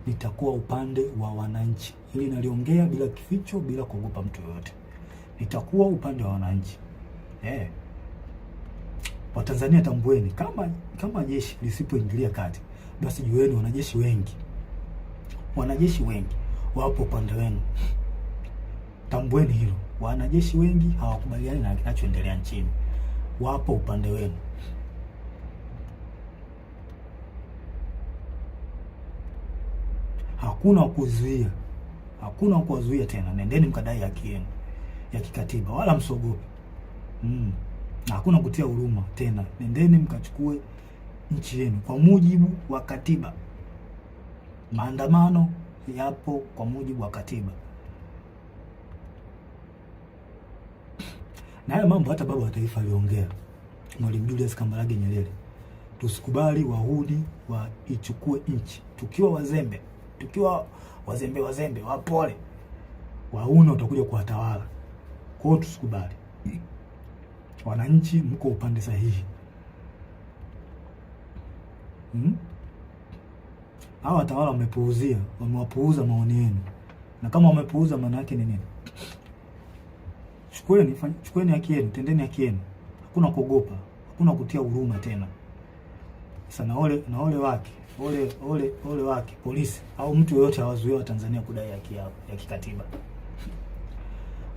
nitakuwa upande wa wananchi. Hili naliongea bila kificho, bila kuogopa mtu yoyote. Nitakuwa upande wa wananchi. Watanzania tambueni, kama jeshi lisipoingilia kati, basi jueni wanajeshi wengi wapo upande wenu. Tambueni hilo. Wanajeshi wengi hawakubaliani na kinachoendelea nchini. Wapo upande wenu. Hakuna kuzuia tena. Nendeni mkadai haki yenu ya kikatiba, wala msogope. Na hakuna kutia huruma tena. Nendeni mkachukue nchi yenu kwa mujibu wa katiba. Maandamano yapo kwa mujibu wa katiba. Na haya mambo hata baba wa taifa aliongea, Mwalimu Julius Kambarage Nyerere. Tusikubali wahuni waichukue nchi. Tukiwa wazembe wapole, wahuni watakuja kuwatawala. Kwa hiyo tusikubali. Wananchi mko upande sahihi. Hawa watawala wamewapuuza maoni yenu. Na kama wamepuuza, maana yake ni nini? Chukueni haki yenu, tendeni haki yenu. Hakuna kuogopa, hakuna kutia huruma tena. Sasa na ole wake polisi au mtu yoyote hawazuia wa Tanzania kudai haki yao ya kikatiba.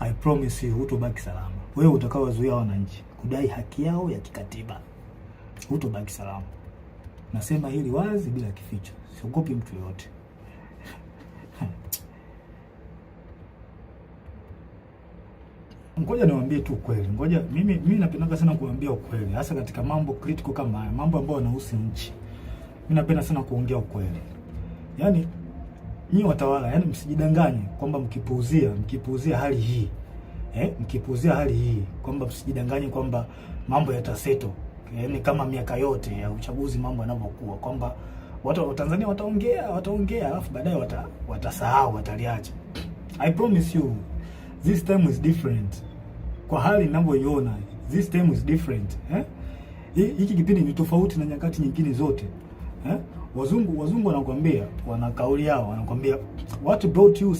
I promise you hutobaki salama. Wewe utakaowazuia wananchi kudai haki yao ya kikatiba, hutobaki salama. Nasema hili wazi bila kificho. Siogopi mtu yoyote. Ngoja niwaambie tu ukweli. Mimi napenda sana kuambia ukweli, hasa katika mambo critical kama haya, mambo ambayo yanahusu nchi. Mimi napenda sana kuongea ukweli. Yaani nyinyi watawala, msijidanganye kwamba mkipuuzia hali hii. Mkipuuzia hali hii kwamba msijidanganye kwamba mambo yataseto. Kama miaka yote ya uchaguzi mambo yanavyokuwa, kwamba watu wa Tanzania wataongea alafu baadaye watasahau, wataliacha. I promise you this time is different. Kwa hali ninavyoiona, this time is different. Hiki kipindi ni tofauti na nyakati nyingine zote. Wazungu wanakuambia, wana kauli yao, wanakuambia what brought you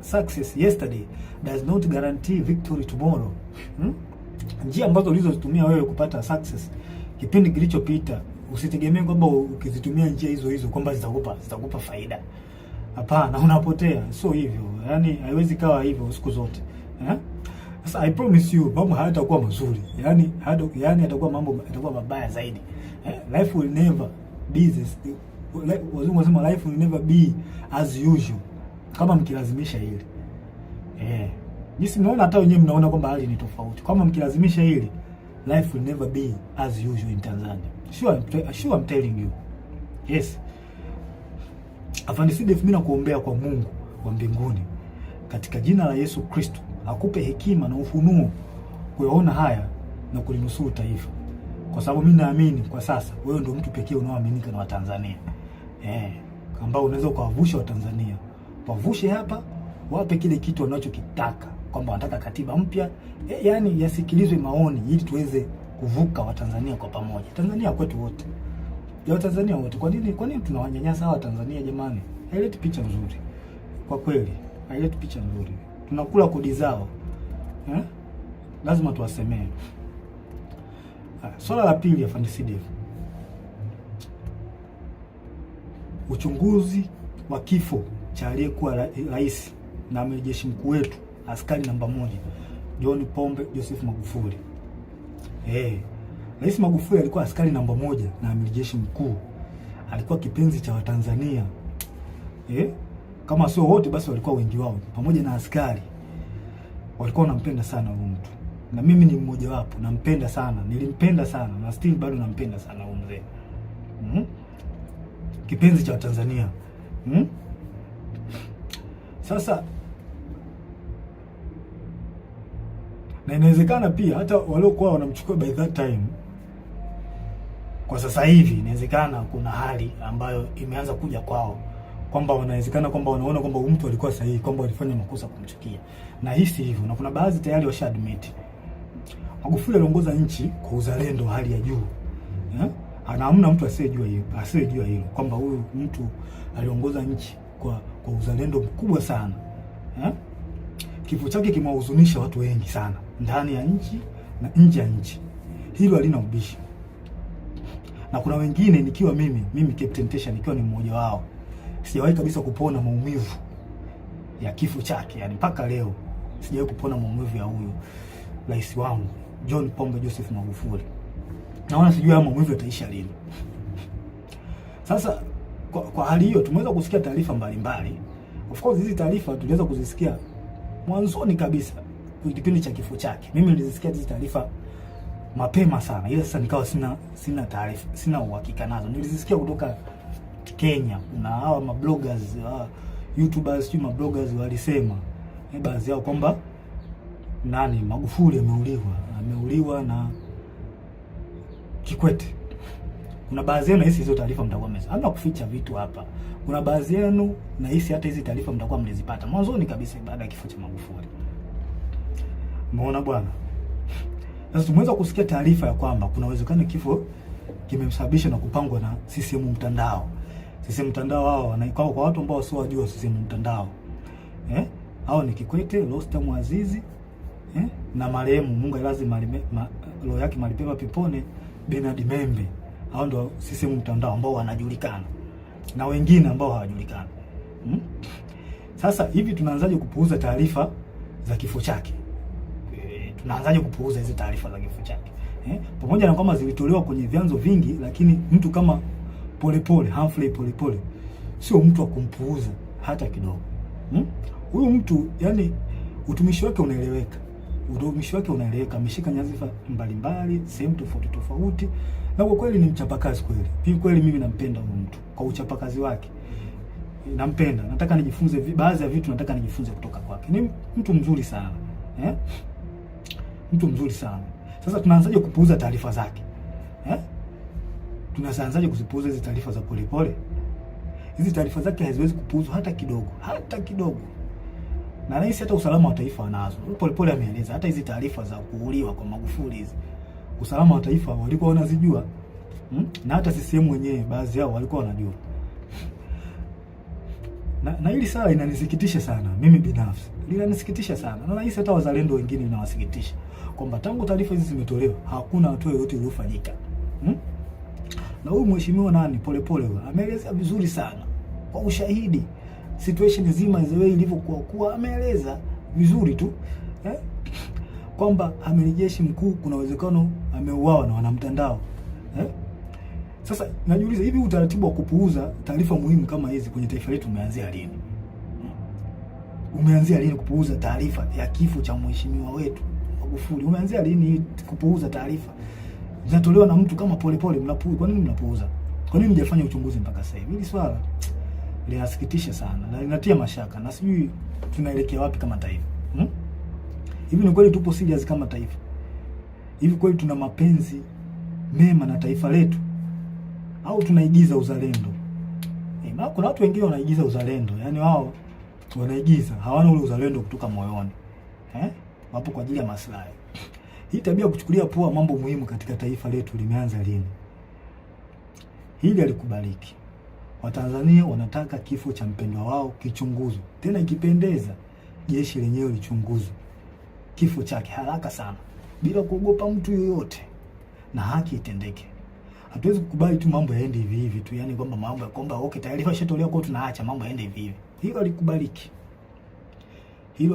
success yesterday does not guarantee victory tomorrow. Njia ambazo ulizozitumia wewe kupata success kipindi kilichopita, usitegemee kwamba ukizitumia njia hizo kwamba zitakupa faida. Hapana, unapotea. Sio hivyo. Haiwezi kawa hivyo siku zote. Sasa I promise you mambo hayatakuwa mazuri. Yatakuwa mabaya zaidi. Life will never be this. Wazungu wanasema life will never be as usual kama mkilazimisha hili. Jinsi mnaona, hata wenyewe mnaona kwamba hali ni tofauti. Kama mkilazimisha hili, life will never be as usual in Tanzania. Sure I'm telling you. Yes. Afande Sidef, mimi nakuombea kwa Mungu wa mbinguni katika jina la Yesu Kristo akupe hekima na ufunuo kuyaona haya na kulinusuru taifa. Kwa sababu mimi naamini kwa sasa wewe ndio mtu pekee unaoaminika na Watanzania. Ambao unaweza kuwavusha Watanzania. Wavushe hapa, wape kile kitu wanachokitaka, kwamba wanataka katiba mpya. Yasikilizwe maoni ili tuweze kuvuka Watanzania kwa pamoja. Tanzania kwetu wote. Ya Watanzania wote. Kwa nini tunawanyanyasa hawa Tanzania jamani? Haileti picha nzuri. Kwa kweli, haileti picha nzuri. Tunakula kodi zao. Lazima tuwasemee. Swala la pili, Afande Sidef. Uchunguzi wa kifo cha aliyekuwa rais na amiri jeshi mkuu wetu, askari namba 1, John Pombe Joseph Magufuli. Rais Magufuli alikuwa askari namba 1 na amiri jeshi mkuu. Alikuwa kipenzi cha Watanzania. Kama sio wote basi walikuwa wengi wao. Pamoja na askari walikuwa wanampenda sana huyu mtu. na mimi ni mmoja wapo, nampenda sana, nilimpenda sana na still bado nampenda sana huyu mzee. Kipenzi cha Tanzania. Sasa na inawezekana pia hata waliokuwa wanamchukua by that time, kwa sasa hivi inawezekana kuna hali ambayo imeanza kuja kwao, kwamba wanawezekana kwamba wanaona kwamba mtu alikuwa sahihi, kwamba walifanya makosa kumchukia, na hisi hivyo, na kuna baadhi tayari washa admit. Magufuli aliongoza nchi kwa uzalendo hali ya juu, hamna mtu asiyejua hilo kwamba huyu mtu aliongoza nchi kwa uzalendo mkubwa sana. Kifo chake kimewahuzunisha watu wengi sana ndani ya nchi na nje ya nchi, hilo halina ubishi. Na kuna wengine, nikiwa mimi Captain Tesha nikiwa ni mmoja wao, sijawahi kabisa kupona maumivu ya kifo chake, yani mpaka leo sijawahi kupona maumivu ya huyu rais wangu John Pombe Joseph Magufuli. Naona sijui haya maumivu yataisha lini. Sasa kwa hali hiyo tumeweza kusikia taarifa mbalimbali. Of course hizi taarifa tuliweza kuzisikia mwanzoni kabisa kipindi cha kifo chake. Mimi nilizisikia hizi taarifa mapema sana, ila sasa nikawa sina taarifa, sina uhakika nazo. Nilizisikia kutoka Kenya, kuna hawa mabloggers, YouTubers, sio mabloggers walisema baadhi yao kwamba Magufuli ameuliwa na Kikwete. Kuna baadhi yenu nahisi hizo taarifa mtakuwa hamna kuficha vitu hapa. Kuna baadhi yenu nahisi hata hizi taarifa mtakuwa mlizipata mwanzoni kabisa baada ya kifo cha Magufuli. Umeona bwana? Sasa tumeweza kusikia taarifa ya kwamba kuna uwezekano kifo kimemsababisha na kupangwa na CCM mtandao. CCM mtandao hao kwa watu ambao sio wajua CCM mtandao. Hao ni Kikwete, Rostam Azizi, na marehemu Mungu ailaze roho yake mahali pema peponi Bernard Membe. Hao ndio CCM mtandao ambao wanajulikana na wengine ambao hawajulikani. Sasa hivi tunaanzaje kupuuza taarifa za kifo chake? Tunaanzaje kupuuza hizo taarifa za kifo chake? Pamoja na kwamba zilitolewa kwenye vyanzo vingi, lakini mtu kama Humphrey Polepole sio mtu wa kumpuuza hata kidogo. Huyu mtu yani utumishi wake unaeleweka. Ameshika nyadhifa mbalimbali, sehemu tofauti, na kwa kweli ni mchapakazi kweli. Kweli mimi nampenda huyu mtu kwa uchapakazi wake. Nampenda. Nataka nijifunze baadhi ya vitu, nataka nijifunze kutoka kwake. Ni mtu mzuri sana. Mtu mzuri sana. Sasa tunaanzaje kupuuza taarifa zake? Tunaanzaje kuzipuuza hizi taarifa za Polepole? Hizi taarifa zake haziwezi kupuuzwa hata kidogo. Na rais hata usalama wa taifa wanazo. Polepole ameeleza hata hizi taarifa za kuuliwa kwa Magufuli hizi, usalama wa taifa walikuwa wanazijua. Na hata CCM wenyewe baadhi yao walikuwa wanajua. Na hili sala inanisikitisha sana mimi binafsi. Linanisikitisha sana. Na rais hata wazalendo wengine inawasikitisha kwamba tangu taarifa hizi zimetolewa hakuna hatua yoyote iliyofanyika. Na huyu mheshimiwa Polepole ameeleza vizuri sana kwa ushahidi situation nzima the way ilivyokuwa, ameeleza vizuri tu kwamba amiri jeshi mkuu kuna uwezekano ameuawa na wanamtandao. Sasa najiuliza, hivi utaratibu wa kupuuza taarifa muhimu kama hizi kwenye taifa letu umeanzia lini? Umeanzia lini kupuuza taarifa ya kifo cha mheshimiwa wetu Magufuli? Umeanzia lini kupuuza taarifa zinatolewa na mtu kama Polepole? Mnapuuza. Kwa nini mnapuuza? Kwa nini mjafanya uchunguzi mpaka sasa hivi? Hili swala linasikitisha sana na linatia mashaka, na sijui tunaelekea wapi kama taifa. Hivi ni kweli tupo serious kama taifa? Hivi kweli tuna mapenzi mema na taifa letu au tunaigiza uzalendo? Kuna watu wengine wanaigiza uzalendo, yani wao wanaigiza, hawana ule uzalendo kutoka moyoni. Wapo kwa ajili ya maslahi. Hii tabia kuchukulia poa mambo muhimu katika taifa letu limeanza lini? Hili alikubaliki. Watanzania wanataka kifo cha mpendwa wao kichunguzwe. Tena ikipendeza jeshi lenyewe lichunguzwe kifo chake haraka sana bila kuogopa mtu yoyote, na haki itendeke. Hatuwezi kukubali tu mambo yaende hivi hivi tu, yani kwamba mambo ya kwamba taarifa ishatolewa kwa tunaacha mambo yaende hivi hivi. Hilo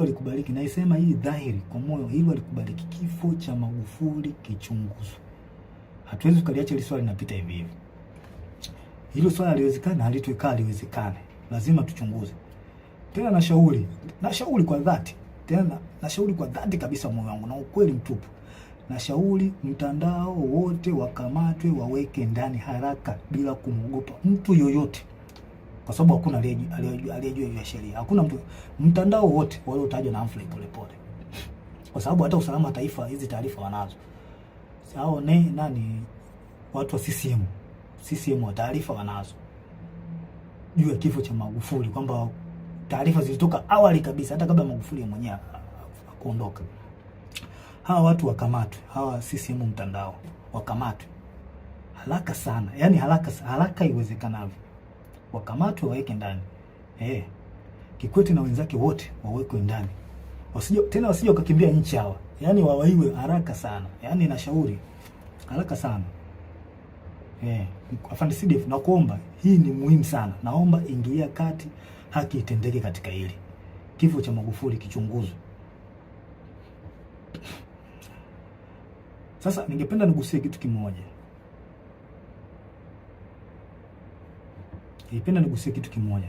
alikubaliki. Na isema hii dhahiri kwa moyo, hilo alikubaliki. Kifo cha Magufuli kichunguzwe. Hatuwezi kukaliacha hili swali linapita hivi hivi. Hilo swala haliwezekani, haliwezekane. Lazima tuchunguze. Tena nashauri kwa dhati. Tena nashauri kwa dhati kabisa, moyo wangu na ukweli mtupu, nashauri mtandao wote wakamatwe, waweke ndani haraka bila kumwogopa mtu yoyote, kwa sababu hakuna aliyejua hiyo sheria. Hakuna mtu, mtandao wote waliotajwa na Humphrey Polepole, kwa sababu hata usalama wa taifa hizi taarifa wanazo. Hao nani watu wa CCM wa taarifa wanazo juu ya kifo cha Magufuli, kwamba taarifa zilitoka awali kabisa, hata kabla Magufuli mwenyewe kuondoka. Hawa watu wakamatwe, hawa CCM mtandao wakamatwe haraka sana, yani haraka iwezekanavyo, wakamatwe, waweke ndani. Kikwete na wenzake wote wawekwe ndani, wasije wakakimbia nchi hawa, yani wawaiwe haraka sana, yani nashauri haraka sana. Afande CDF, nakuomba, hii ni muhimu sana, naomba ingilia kati, haki itendeke katika hili. Kifo cha Magufuli kichunguzwe. Sasa ningependa nigusie kitu kimoja.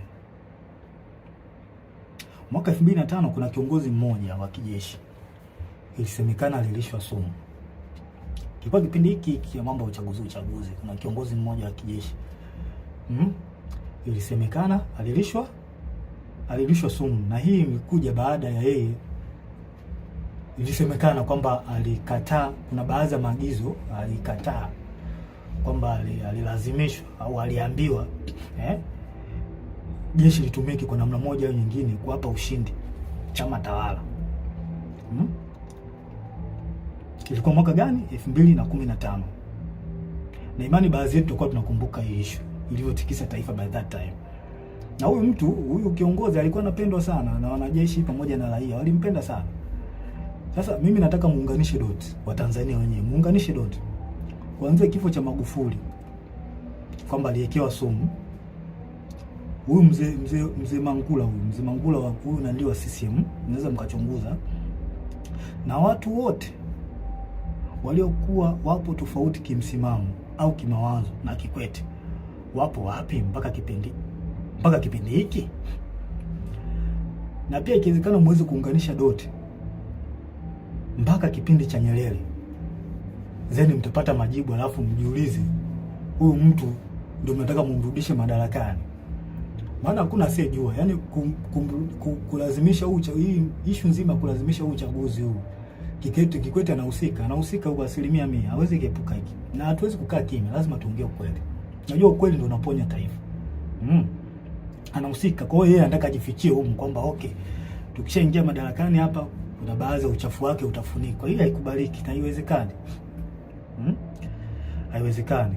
Mwaka 2005 kuna kiongozi mmoja wa kijeshi ilisemekana alilishwa sumu. Kilikuwa kipindi hiki ya mambo ya uchaguzi. Kuna kiongozi mmoja wa kijeshi ilisemekana alilishwa sumu, na hii imekuja baada ya yeye, ilisemekana kwamba alikataa, kuna baadhi ya maagizo alikataa, kwamba alilazimishwa au aliambiwa jeshi litumike kwa namna moja au nyingine kuwapa ushindi chama tawala. Ilikuwa mwaka gani? 2015. Na imani baadhi yetu tulikuwa tunakumbuka hii issue ilivyotikisa taifa by that time. Na huyu kiongozi alikuwa anapendwa sana na wanajeshi pamoja na raia, walimpenda sana. Sasa mimi nataka muunganishe dot, wa Tanzania wenyewe muunganishe dot, kuanzia kifo cha Magufuli kwamba aliwekewa sumu, huyu mzee Mangula huyu na ndio wa CCM, mnaweza mkachunguza, na watu wote waliokuwa wapo tofauti kimsimamo au kimawazo na Kikwete wapo wapi mpaka kipindi hiki? Na pia ikiwezekana muweze kuunganisha doti mpaka kipindi cha Nyerere, zeni mtapata majibu, alafu mjiulize huyu mtu ndio mnataka mumrudishe madarakani. Maana hakuna asiyejua, yani kulazimisha hii issue nzima, kulazimisha uchaguzi huu. Kikwete anahusika huko 100%, hawezi kuepuka hiki. Na hatuwezi kukaa kimya, lazima tuongee ukweli. Unajua ukweli ndio unaponya taifa. Anahusika, kwa hiyo yeye anataka ajifichie huko kwamba okay, tukishaingia madarakani hapa kuna baadhi ya uchafu wake utafunikwa. Hii haikubaliki na haiwezekani. Haiwezekani.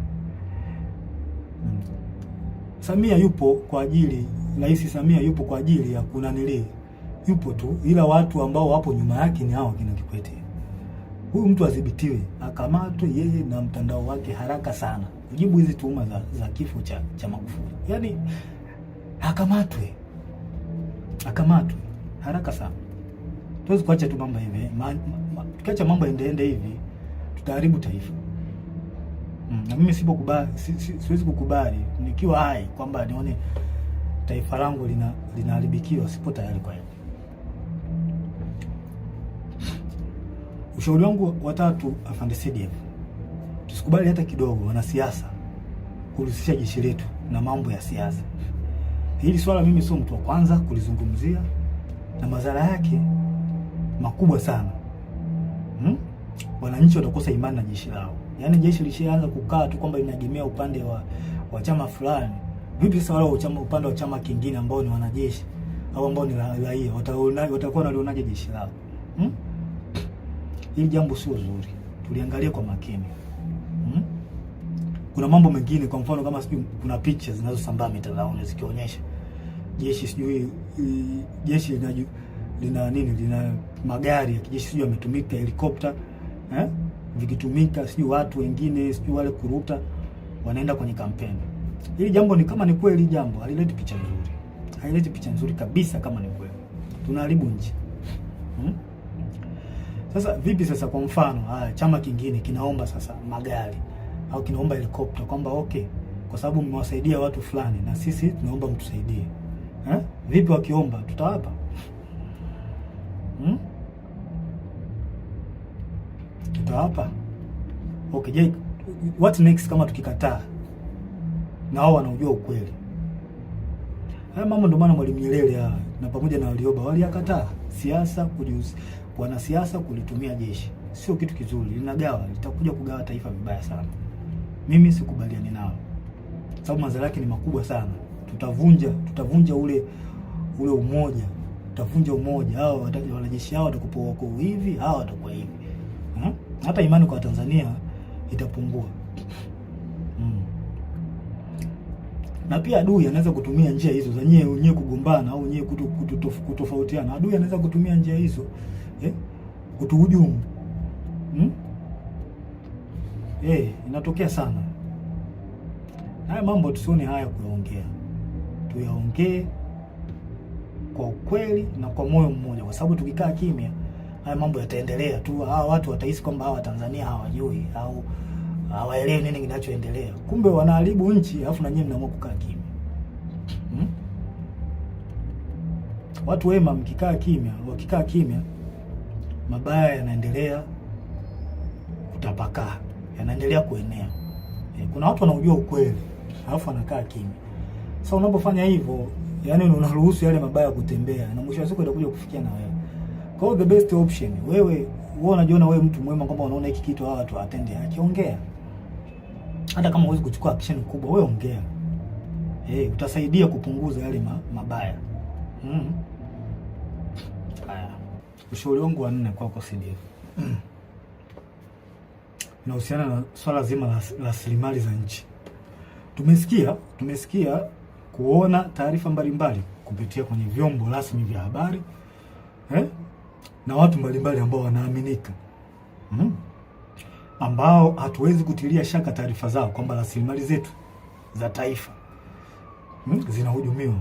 Samia yupo kwa ajili, Rais Samia yupo kwa ajili ya kunanili, yupo tu, ila watu ambao wapo nyuma yake ni hao kina Kikwete. Huyu mtu adhibitiwe, akamatwe yeye na mtandao wake haraka sana, kujibu hizi tuhuma za kifo cha Magufuli. Yaani akamatwe haraka sana. Tuwezi kuacha tu mambo hivi. Tukiacha mambo ende hivi tutaharibu taifa. Na mimi siwezi kukubali nikiwa hai kwamba nione taifa langu linaharibikiwa. Sipo tayari kwa hiyo. Ushauri wangu wa tatu, Afande CDF, tusikubali hata kidogo wanasiasa kuhusisha jeshi letu na mambo ya siasa. Hili swala mimi sio mtu wa kwanza kulizungumzia, na madhara yake makubwa sana. Wananchi watakosa imani na jeshi lao. Yaani jeshi lishaanza kukaa tu kwamba linaegemea upande wa chama fulani. Vipi sasa wale upande wa chama kingine ambao ni wanajeshi au ambao ni raia watakuwa wanalionaje jeshi lao? Hili jambo sio zuri. Tuliangalia kwa makini. Kuna mambo mengine, kwa mfano kama sijui kuna picha zinazosambaa mitandaoni zikionyesha jeshi lina magari ya kijeshi sijui yametumika, helikopta vikitumika, sijui watu wengine sijui wale kuruta wanaenda kwenye kampeni. Hili jambo ni kama ni kweli, jambo halileti picha nzuri. Haileti picha nzuri kabisa kama ni kweli. Tunaharibu nchi. Sasa vipi sasa, kwa mfano chama kingine kinaomba sasa magari au kinaomba helikopta kwamba okay, kwa sababu mmewasaidia watu fulani na sisi tunaomba mtusaidie. Vipi wakiomba tutawapa? tutawapa? Okay, je, what next kama tukikataa na wao wanaujua ukweli? Haya mambo ndio maana Mwalimu Nyerere na pamoja na Warioba waliyakataa. Siasa wanasiasa kulitumia jeshi sio kitu kizuri, linagawa, litakuja kugawa taifa vibaya sana. Mimi sikubaliani nao, sababu madhara yake ni makubwa sana. Tutavunja ule umoja, tutavunja umoja. Hao wanajeshi hao watakuwa wako hivi, hao watakuwa hivi. Hata imani kwa Tanzania itapungua. Na pia adui anaweza kutumia njia hizo za nyewe kugombana au nyewe kutofautiana. Adui anaweza kutumia njia hizo kutuhujumu. Inatokea sana. Haya mambo tusione haya kuyaongea. Tuyaongee kwa ukweli na kwa moyo mmoja, kwa sababu tukikaa kimya haya mambo yataendelea tu. Hawa watu watahisi kwamba hawa Tanzania hawajui au hawaelewi nini kinachoendelea. Kumbe wanaharibu nchi, alafu na nyinyi mnaamua kukaa kimya. Watu wema wakikaa kimya, mabaya yanaendelea kutapakaa, yanaendelea kuenea. Kuna watu wanaujua ukweli, alafu wanakaa kimya. Sasa unapofanya hivyo, yani unaruhusu yale mabaya kutembea, na mwisho wa siku itakuja kufikia na wewe. Kwa hiyo the best option, wewe unajiona wewe mtu mwema, kwamba unaona hiki kitu hawa watu atende, akiongea. Hata kama huwezi kuchukua action kubwa, wewe ongea. Utasaidia kupunguza yale mabaya. Haya. Ushauri wangu wa 4 kwako CDF. Inahusiana na swala zima la rasilimali za nchi. Tumesikia kuona taarifa mbalimbali kupitia kwenye vyombo rasmi vya habari na watu mbalimbali ambao wanaaminika, ambao hatuwezi kutilia shaka taarifa zao kwamba rasilimali zetu za taifa zinahujumiwa.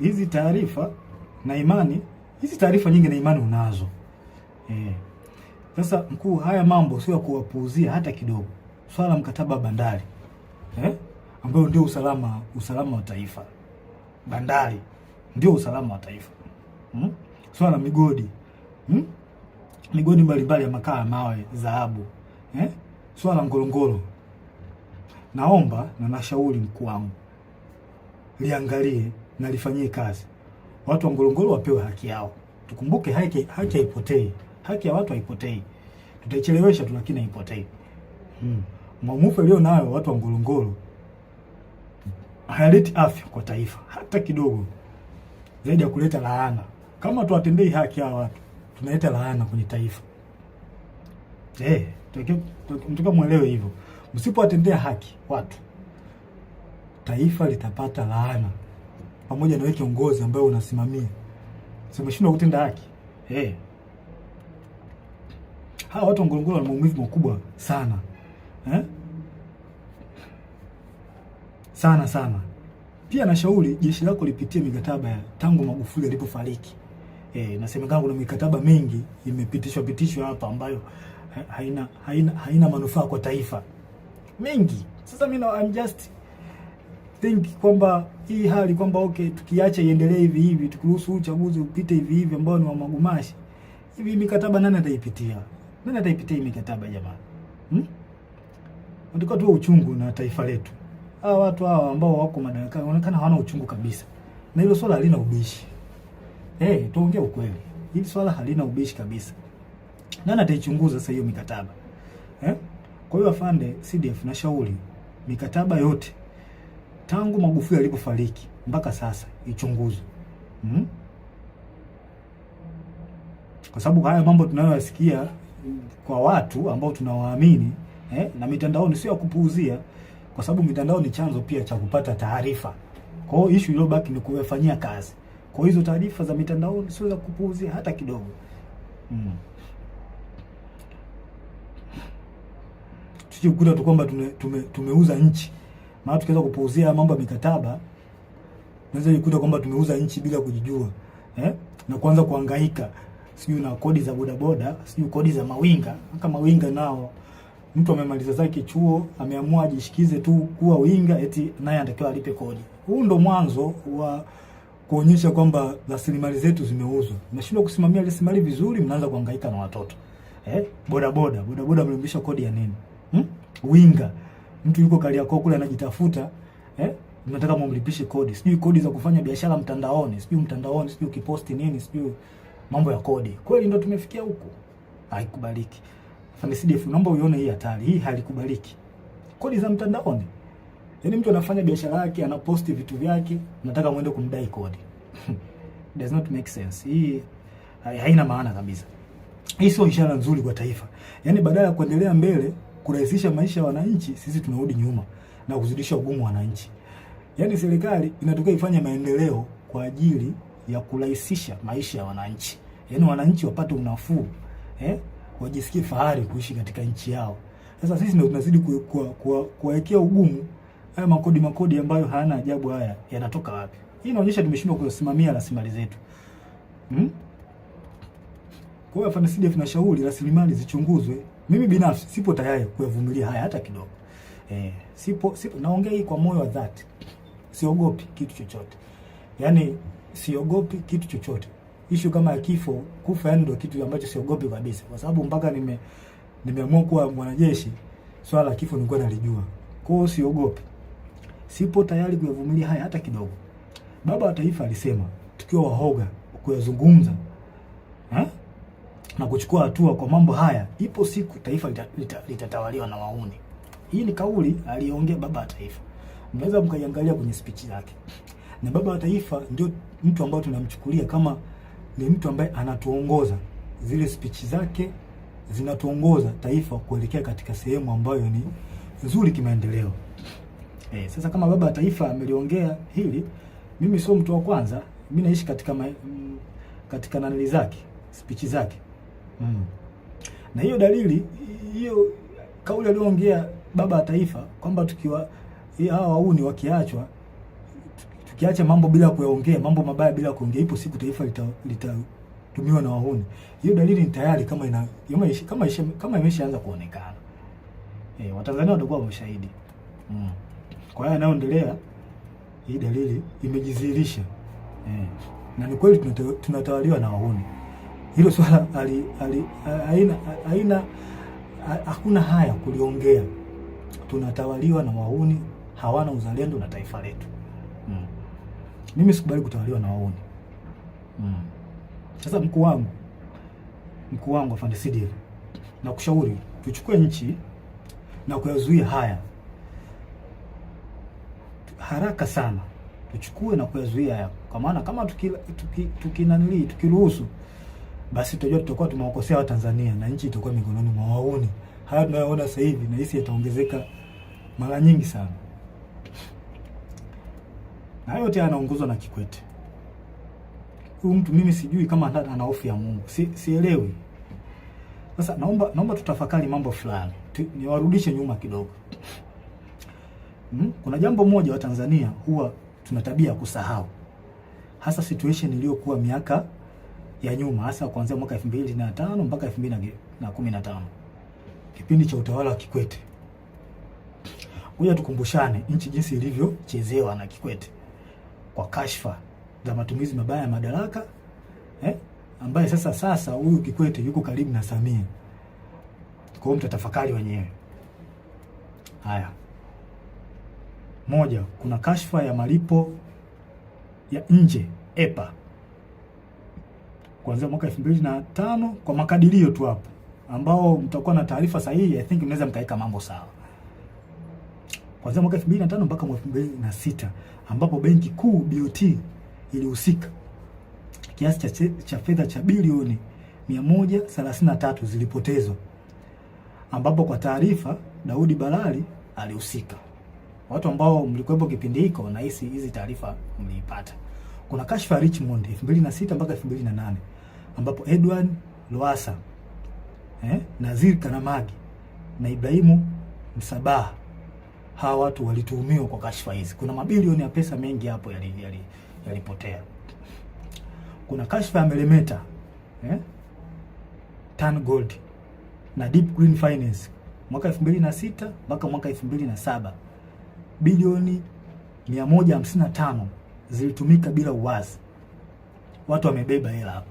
Hizi taarifa na imani, hizi taarifa nyingi na imani unazo. Sasa mkuu, haya mambo sio ya kuwapuuzia hata kidogo. Swala la mkataba wa bandari ambayo ndio usalama wa taifa. Bandari ndio usalama wa taifa. Swala la migodi. Migodi mbalimbali ya makaa, mawe, dhahabu. Swala la Ngorongoro. Naomba na nashauri mkuu wangu liangalie na lifanyie kazi. Watu wa Ngorongoro wapewe haki yao. Tukumbuke haki haipotei. Haki ya watu haipotei. Tutaichelewesha tu, lakini haipotei. Maumivu leo nayo watu wa Ngorongoro hayaleti afya kwa taifa hata kidogo, zaidi ya kuleta laana. Kama tuwatendei haki hawa watu, tunaleta laana kwenye taifa. Mtaka muelewe hivyo. Msipowatendea haki watu, taifa litapata laana, pamoja na wewe kiongozi ambaye unasimamia. Umeshindwa kutenda haki. Hawa watu wa Ngorongoro wana maumivu makubwa sana. Sana. Pia nashauri jeshi lako lipitie mikataba ya tangu Magufuli alipofariki. Nasemekana kuna mikataba mingi imepitishwa hapa ambayo haina manufaa kwa taifa. Mingi. Sasa mimi I'm just think kwamba hii hali kwamba tukiacha iendelee hivi, tukiruhusu uchaguzi upite hivi ambao ni wa magumashi. Hivi mikataba nani ataipitia? Nani ataipitia mikataba jamani? Ndiko tu uchungu na taifa letu. Hawa watu hawa ambao wako madarakani wanaonekana hawana uchungu kabisa. Na hilo swala halina ubishi. Tuongee ukweli. Hili swala halina ubishi kabisa. Nani ataichunguza sasa hiyo mikataba? Kwa hiyo afande CDF, na shauri mikataba yote tangu Magufuli alipofariki mpaka sasa ichunguzwe. Kwa sababu haya mambo tunayoyasikia kwa watu ambao tunawaamini na mitandaoni sio ya kupuuzia, kwa sababu mitandao ni chanzo pia cha kupata taarifa. Kwa hiyo issue iliyobaki ni kuyafanyia kazi. Kwa hizo taarifa za mitandaoni sio za kupuuzia hata kidogo. Tukikuta tu kwamba tumeuza nchi. Maana tukianza kupuuzia mambo ya mikataba, tunaweza kukuta kwamba tumeuza nchi bila kujijua. Na kuanza kuhangaika sijui na kodi za bodaboda, sijui kodi za mawinga. Kama mawinga nao mtu amemaliza zake chuo, ameamua ajishikize tu kuwa winga, eti naye anatakiwa alipe kodi. Huu ndo mwanzo kuonyesha kwamba rasilimali zetu zimeuzwa. Mnashindwa kusimamia rasilimali vizuri, mnaanza kuhangaika na watoto. Bodaboda mlimbisha kodi ya nini? Winga. Mtu yuko Kariakoo kule anajitafuta, mnataka mumlipishe kodi. Sijui kodi za kufanya biashara mtandaoni, sijui ukiposti nini, sijui mambo ya kodi. Kweli ndio tumefikia huko. Haikubaliki. FANICDF, naomba uione hii hatari. Hii halikubaliki. Kodi za mtandaoni. Yaani mtu anafanya biashara yake, anaposti vitu vyake, nataka muende kumdai kodi. Does not make sense. Hii haina maana kabisa. Hii sio ishara nzuri kwa taifa. Yaani badala ya kuendelea mbele, kurahisisha maisha ya wananchi, sisi tunarudi nyuma na kuzidisha ugumu wa wananchi. Yaani serikali inataka ifanye maendeleo kwa ajili ya kurahisisha maisha ya wananchi. Yaani wananchi wapate unafuu, wajisikie fahari kuishi katika nchi yao. Sasa sisi ndio tunazidi kuwekea ugumu. Haya makodi ambayo hayana ajabu, haya yanatoka wapi? Hii inaonyesha tumeshindwa kusimamia rasilimali zetu. Kwa hiyo FANICDF tunashauri rasilimali zichunguzwe. Mimi binafsi sipo tayari kuyavumilia haya hata kidogo. Sipo naongea hii kwa moyo wa dhati. Siogopi kitu chochote. Yaani siogopi kitu chochote. Issue kama ya kifo, kufa ndio kitu ambacho siogopi kabisa. Kwa sababu mpaka nimeamua kuwa mwanajeshi, swala la kifo nilikuwa nalijua. Kwa hiyo siogopi. Sipo tayari kuyavumilia haya hata kidogo. Baba wa Taifa alisema tukiwa wahoga kuyazungumza na kuchukua hatua kwa mambo haya, ipo siku taifa litatawaliwa na wahuni. Hii ni kauli aliongea Baba wa Taifa. Mnaweza mkaiangalia kwenye speech zake. Na Baba wa Taifa ndio mtu ambaye tunamchukulia kama ni mtu ambaye anatuongoza. Zile speech zake zinatuongoza taifa kuelekea katika sehemu ambayo ni nzuri kimaendeleo. Sasa kama Baba wa Taifa ameliongea hili, mimi sio mtu wa kwanza. Mimi naishi katika nanili zake, speech zake. Na hiyo dalili, hiyo kauli aliyoongea Baba wa Taifa kwamba tukiwa hawa wauni wakiachwa, tukiacha mambo bila kuyaongea, mambo mabaya bila kuongea, ipo siku taifa litatumiwa na wahuni. Hiyo dalili ni tayari kama imeshaanza kuonekana. Watanzania watakuwa mashahidi. Kwa hiyo yanayoendelea, hii dalili imejidhihirisha. Na ni kweli tunatawaliwa na wahuni. Hilo swala hakuna haya kuliongea. Tunatawaliwa na wahuni, hawana uzalendo na taifa letu. Mimi sikubali kutawaliwa na wahuni. Sasa mkuu wangu wa FANICDF, na kushauri tuchukue nchi na kuyazuia haya haraka sana. Tuchukue na kuyazuia haya, kwa maana kama tukiruhusu, basi tutajua tutakuwa tumewakosea Watanzania na nchi itakuwa mikononi mwa wahuni. Haya tunayoona sasa hivi na hisi yataongezeka mara nyingi sana. Na yote anaongozwa na Kikwete. Huyu mtu mimi sijui kama ana hofu ya Mungu. Sielewi. Sasa naomba tutafakari mambo fulani. Niwarudishe nyuma kidogo. Kuna jambo moja wa Tanzania huwa tuna tabia kusahau. Hasa situation iliyokuwa miaka ya nyuma, hasa kuanzia mwaka 2005 mpaka 2015. Kipindi cha utawala wa Kikwete. Ngoja tukumbushane nchi jinsi ilivyochezewa na Kikwete kwa kashfa za matumizi mabaya ya madaraka, ambaye sasa huyu Kikwete yuko karibu na Samia. Kwa hiyo mtatafakari wenyewe. Haya. Moja, kuna kashfa ya malipo ya nje EPA kuanzia mwaka 2005 kwa makadirio tu hapo, ambao mtakuwa na taarifa sahihi. I think mnaweza mkaeka mambo sawa. Kuanzia mwaka 2005 mpaka mwaka 2006, ambapo benki kuu BOT ilihusika. Kiasi cha fedha cha bilioni 133 zilipotezwa, ambapo kwa taarifa Daudi Balali alihusika. Watu ambao mlikuwepo kipindi hiko na hizi taarifa mliipata. Kuna kashfa ya Richmond 2006 mpaka 2008, ambapo Edward Lowassa, Nazir Karamagi na Ibrahimu Msabaha, hawa watu walituhumiwa kwa kashfa hizi. Kuna mabilioni ya pesa mengi hapo yalipotea. Kuna kashfa ya Meremeta, Tan Gold na Deep Green Finance mwaka 2006 mpaka mwaka 2007, bilioni 155 zilitumika bila uwazi. Watu wamebeba hela hapo.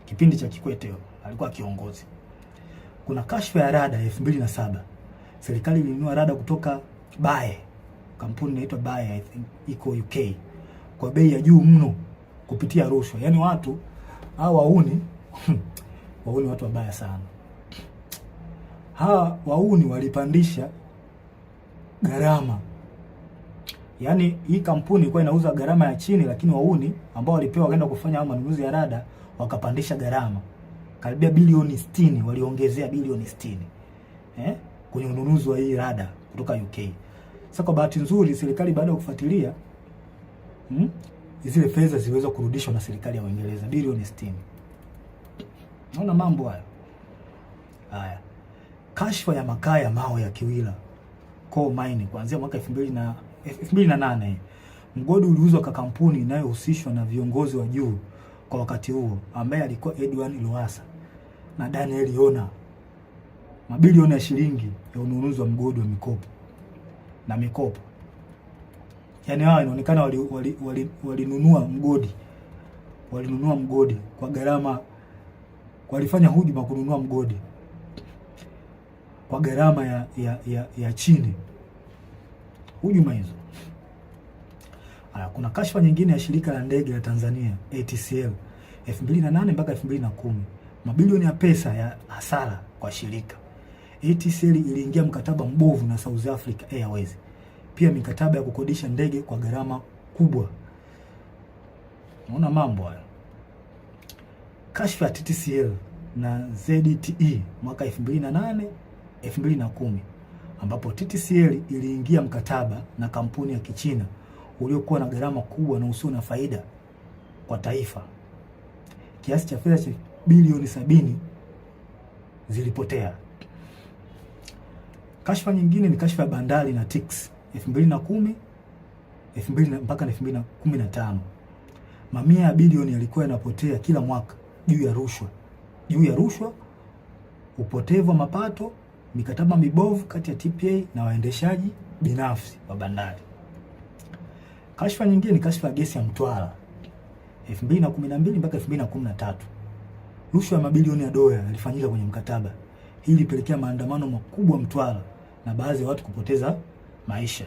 Kipindi cha Kikwete alikuwa kiongozi. Kuna kashfa ya rada 2007. Serikali ilinunua rada kutoka Bae. Kampuni inaitwa Bae, I think iko UK. Kwa bei ya juu mno kupitia rushwa. Yaani watu hao wauni wauni watu wabaya sana. Hawa wauni walipandisha gharama. Yaani hii kampuni ilikuwa inauza gharama ya chini, lakini wauni ambao walipewa wakaenda kufanya manunuzi ya rada wakapandisha gharama. Karibia bilioni 60 waliongezea bilioni 60. Kwenye ununuzi wa hii rada kutoka UK. Sasa kwa bahati nzuri serikali baada ya kufuatilia zile fedha ziliweza kurudishwa na serikali ya Uingereza bilioni 60. Naona mambo hayo. Haya. Kashfa ya makaa ya mawe ya Kiwila Coal Mine kuanzia mwaka 2008. Mgodi uliuzwa kwa kampuni inayohusishwa na viongozi wa juu kwa wakati huo ambaye alikuwa Edwin Lowassa na Daniel Yona. Mabilioni ya shilingi ya ununuzi wa mgodi wa mikopo. Yaani hao inaonekana walinunua mgodi. Walinunua mgodi kwa gharama, walifanya hujuma kununua mgodi kwa gharama ya chini. Hujuma hizo. Kuna kashfa nyingine ya shirika la ndege la Tanzania ATCL 2008 mpaka 2010. Mabilioni ya pesa ya hasara kwa shirika. ATCL iliingia mkataba mbovu na South Africa Airways. Pia mikataba ya kukodisha ndege kwa gharama kubwa. Unaona mambo haya. Kashfa ya TTCL na ZTE mwaka 2008 2010 ambapo TTCL iliingia mkataba na kampuni ya Kichina uliokuwa na gharama kubwa na usio na faida kwa taifa. Kiasi cha fedha cha bilioni 70 zilipotea. Kashfa nyingine ni kashfa ya bandari na TICS 2010 mpaka 2015. Mamia ya bilioni yalikuwa yanapotea kila mwaka juu ya rushwa, upotevu wa mapato, mikataba mibovu kati ya TPA na waendeshaji binafsi wa bandari. Kashfa nyingine ni kashfa ya gesi ya Mtwara 2012 mpaka 2013. Rushwa ya mabilioni ya dola yalifanyika kwenye mkataba. Hii ilipelekea maandamano makubwa Mtwara na baadhi ya watu kupoteza maisha.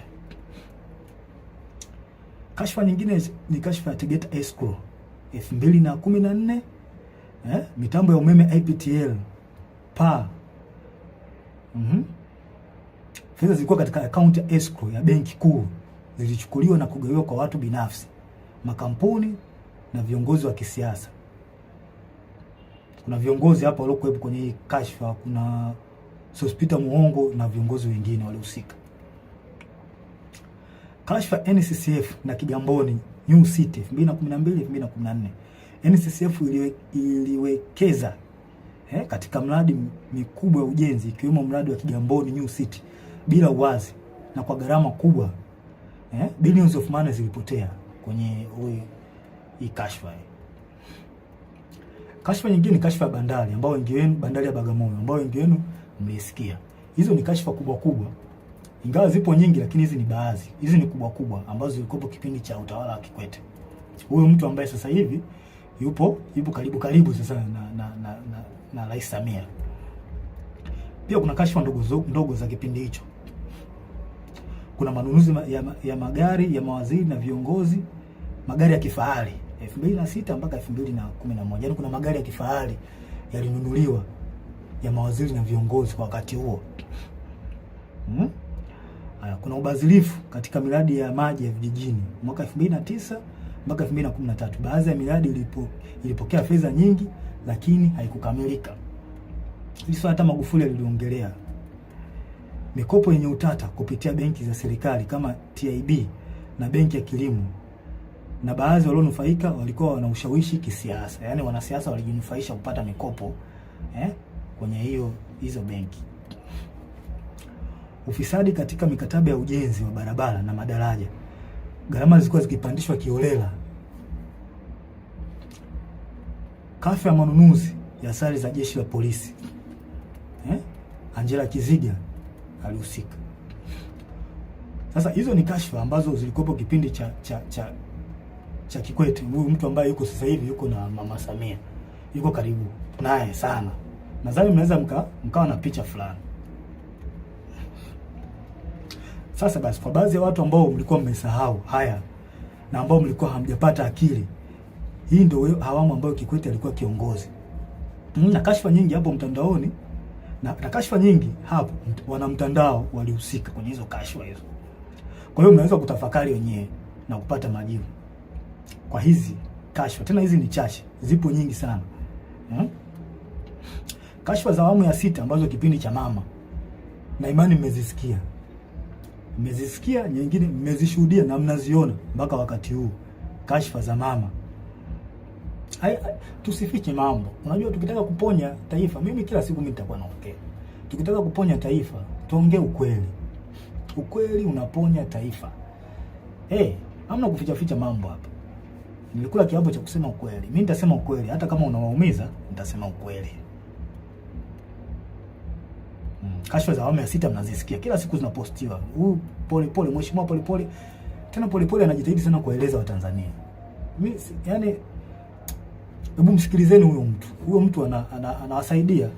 Kashfa nyingine ni kashfa ya Tegeta Escrow 2014, mitambo ya umeme IPTL PA. Fedha zilikuwa katika akaunti ya escrow ya benki kuu zilichukuliwa na kugawiwa kwa watu binafsi, makampuni na viongozi wa kisiasa. Kuna viongozi hapa waliokuwepo kwenye hii kashfa, kuna Sospeter Muhongo na viongozi wengine walihusika. Kashfa NCCF na Kigamboni New City 2012-2014. NCCF iliwekeza katika mradi mikubwa ya ujenzi ikiwemo mradi wa Kigamboni New City bila uwazi na kwa gharama kubwa. Billions of money zilipotea kwenye hii kashfa. Kashfa nyingine ni kashfa ya bandari ambao wengi wenu, bandari ya Bagamoyo ambao wengi wenu mlisikia. Hizo ni kashfa kubwa. Ingawa zipo nyingi lakini hizi ni baadhi. Hizi ni kubwa ambazo zilikuwa kipindi cha utawala wa Kikwete. Huyo mtu ambaye sasa hivi yupo karibu sasa na Rais Samia. Pia kuna kashfa ndogo za kipindi hicho. Kuna manunuzi ya magari ya mawaziri na viongozi, magari ya kifahari 2006 mpaka 2011. Yaani kuna magari ya kifahari yalinunuliwa ya mawaziri na viongozi kwa wakati huo. Kuna ubadhirifu katika miradi ya maji ya vijijini mwaka 2009 mpaka 2013. Baadhi ya miradi ilipokea fedha nyingi lakini haikukamilika. Hizo hata Magufuli aliongelea. Mikopo yenye utata kupitia benki za serikali kama TIB na benki ya kilimo, na baadhi walionufaika walikuwa wana ushawishi kisiasa. Yaani wanasiasa walijinufaisha kupata mikopo kwenye hizo benki. Ufisadi katika mikataba ya ujenzi wa barabara na madaraja. Gharama zilikuwa zikipandishwa kiholela. Kashfa ya manunuzi ya sare za jeshi la polisi. Angela Kiziga alihusika. Sasa hizo ni kashfa ambazo zilikuwa kipindi cha Kikwete, huyu mtu ambaye yuko sasa hivi yuko na Mama Samia, yuko karibu naye sana. Nadhani mnaweza mkawa na picha fulani. Sasa basi, kwa baadhi ya watu ambao mlikuwa mmesahau haya na ambao mlikuwa hamjapata akili, hii ndio awamu ambayo Kikwete alikuwa kiongozi. Na kashfa nyingi hapo mtandaoni na kashfa nyingi hapo, wana mtandao walihusika kwenye hizo kashfa hizo. Kwa hiyo mnaweza kutafakari wenyewe na kupata majibu kwa hizi kashfa. Tena hizi ni chache, zipo nyingi sana. Kashfa za awamu ya 6 ambazo kipindi cha mama, na imani mmezisikia, nyingine mmezishuhudia na mnaziona mpaka wakati huu. Kashfa za mama. Tusifiche mambo. Unajua, tukitaka kuponya taifa, mimi kila siku mimi nitakuwa naongea, tukitaka kuponya taifa tuongee ukweli. Ukweli unaponya taifa. Hamna kuficha mambo hapa. Nilikula kiapo cha kusema ukweli. Mimi nitasema ukweli, hata kama unawaumiza nitasema ukweli. Kashfa za awamu ya 6 mnazisikia kila siku zinapostiwa. Polepole, mheshimiwa Polepole. Tena Polepole anajitahidi sana kueleza Watanzania. Mimi yani, hebu msikilizeni huyo mtu anawasaidia.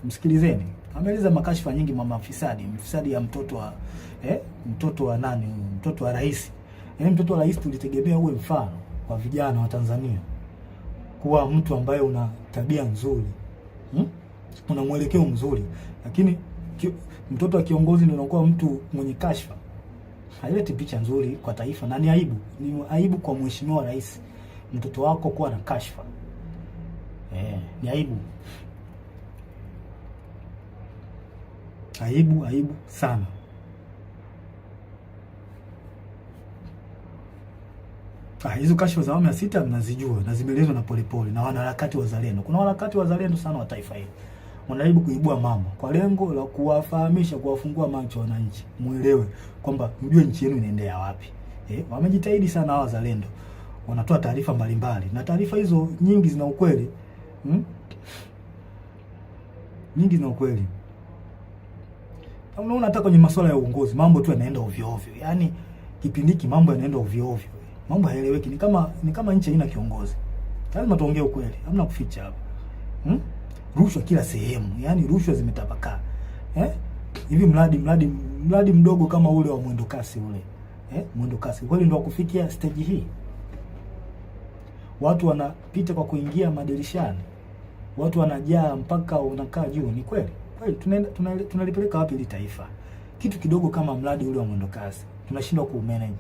Msikilizeni. Ameeleza makashfa nyingi, mama mfisadi ya mtoto wa nani? Mtoto wa rais. Yaani mtoto wa rais tulitegemea uwe mfano kwa vijana wa Tanzania. Kuwa mtu ambaye una tabia nzuri. Una mwelekeo mzuri. Lakini mtoto wa kiongozi ndio anakuwa mtu mwenye kashfa. Haileti picha nzuri kwa taifa, na ni aibu. Ni aibu kwa mheshimiwa rais mtoto wako kuwa na kashfa. Ni aibu. Aibu sana. Hizo kashfa za awamu ya 6 mnazijua na zimeelezwa na Polepole na wanaharakati wazalendo. Kuna wanaharakati wazalendo sana wa taifa hili. Wanajaribu kuibua mambo kwa lengo la kuwafahamisha, kuwafungua macho wananchi, muelewe kwamba mjue nchi yenu inaendea wapi. Wamejitahidi sana hawa wazalendo. Wanatoa taarifa mbalimbali na taarifa hizo nyingi zina ukweli. Nyingi zina ukweli. Unaona, hata kwenye masuala ya uongozi mambo tu yanaenda ovyo ovyo. Yaani kipindi hiki mambo yanaenda ovyo ovyo. Mambo haeleweki, ni kama nchi haina kiongozi. Lazima tuongee ukweli, hamna kuficha hapa. Rushwa kila sehemu, yaani rushwa zimetapakaa. Hivi mradi mdogo kama ule wa mwendo kasi ule. Mwendo kasi kweli ndio kufikia stage hii. Watu wanapita kwa kuingia madirishani. Watu wanajaa mpaka unakaa juu. Ni kweli? Kweli tunalipeleka wapi hili taifa? Kitu kidogo kama mradi ule wa mwendo kasi tunashindwa ku-manage.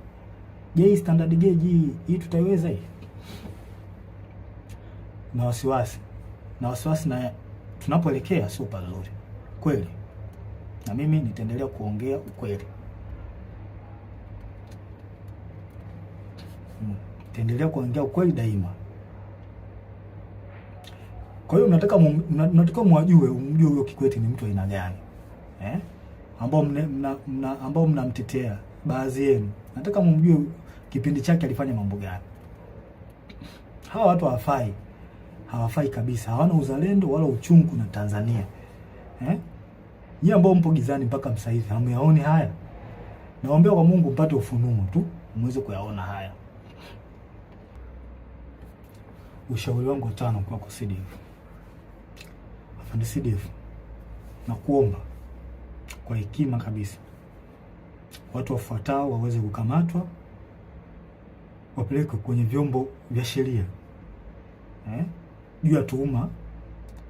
Je, standard gauge hii tutaiweza hii? Na wasiwasi na tunapoelekea sio pazuri. Kweli. Na mimi nitaendelea kuongea ukweli. Nitaendelea kuongea ukweli daima. Kwa hiyo mnataka umjue huyo Kikwete ni mtu aina gani? Ambao mnamtetea baadhi yenu. Nataka mumjue kipindi chake alifanya mambo gani. Hawa watu hawafai kabisa. Hawana uzalendo wala uchungu na Tanzania. Nyie ambao mpo gizani mpaka sasa hivi hamyaoni haya. Naombea kwa Mungu mpate ufunuo tu muweze kuyaona haya. Ushauri wangu 5 kwako CDF. Afande CDF, na kuomba kwa hekima kabisa, watu wafuatao waweze kukamatwa, wapelekwe kwenye vyombo vya sheria juu ya tuhuma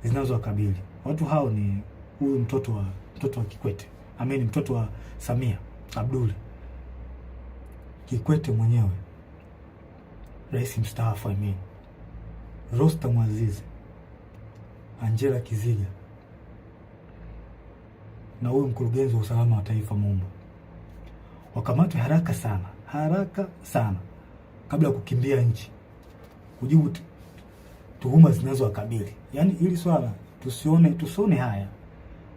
zinazowakabili. Watu hao ni huyu mtoto wa Kikwete, mtoto wa Samia Abdul Kikwete mwenyewe, rais mstaafu, Rostam Aziz, Angela Kiziga na huyu mkurugenzi wa usalama wa taifa Mumba. Wakamatwe haraka sana kabla ya kukimbia nchi kujibu tuhuma zinazowakabili. Yaani hili swala tusione haya.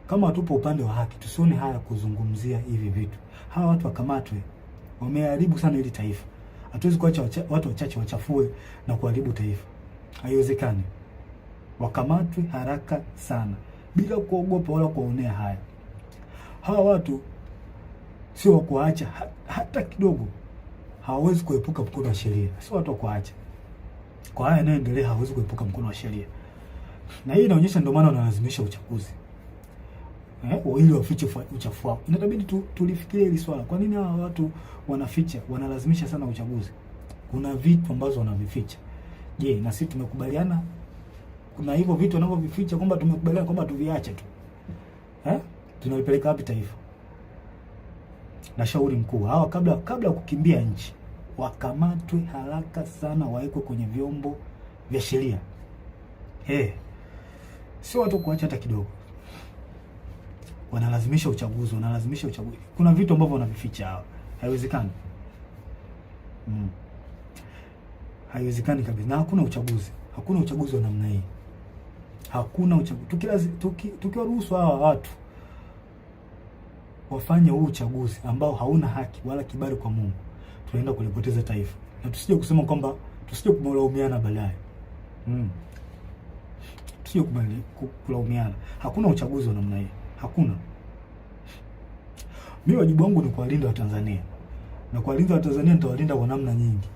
Kama tupo upande wa haki, tusione haya kuzungumzia hivi vitu. Hawa watu wakamatwe. Wameharibu sana hili taifa. Hatuwezi kuacha watu wachache wachafue na kuharibu taifa. Haiwezekani. Wakamatwe haraka sana bila kuogopa wala kuonea haya. Hawa watu sio kuacha hata kidogo. hawawezi kuepuka mkono wa sheria, sio watu kuacha. Kwa haya yanayoendelea hawezi kuepuka mkono wa sheria. Na hii inaonyesha ndio maana wanalazimisha uchaguzi. Ili wafiche uchafu wao. Inatabidi tulifikirie hili swala. Kwa nini hawa watu wanaficha, wanalazimisha sana uchaguzi? Kuna vitu ambazo wanavificha. Je, na sisi tumekubaliana kuna hivyo vitu wanavyovificha kwamba tumekubaliana kwamba tuviache tu? Tunalipeleka wapi taifa? Na shauri mkuu, hawa kabla ya kukimbia nchi, wakamatwe haraka sana, wawekwe kwenye vyombo vya sheria. Sio watu kuacha hata kidogo. Wanalazimisha uchaguzi. Kuna vitu ambavyo wanavificha hawa. Haiwezekani. Haiwezekani kabisa. Na hakuna uchaguzi wa namna hii. Hakuna uchaguzi. Tukiwaruhusu hawa watu wafanye huu uchaguzi ambao hauna haki wala kibali kwa Mungu, tunaenda kulipoteza taifa. Na tusije kusema kwamba kumlaumiana baadaye. Tusije kulaumiana. Hakuna uchaguzi wa namna hii. Hakuna. Mimi wajibu wangu ni kuwalinda Watanzania. Na kuwalinda Watanzania nitawalinda kwa namna nyingi.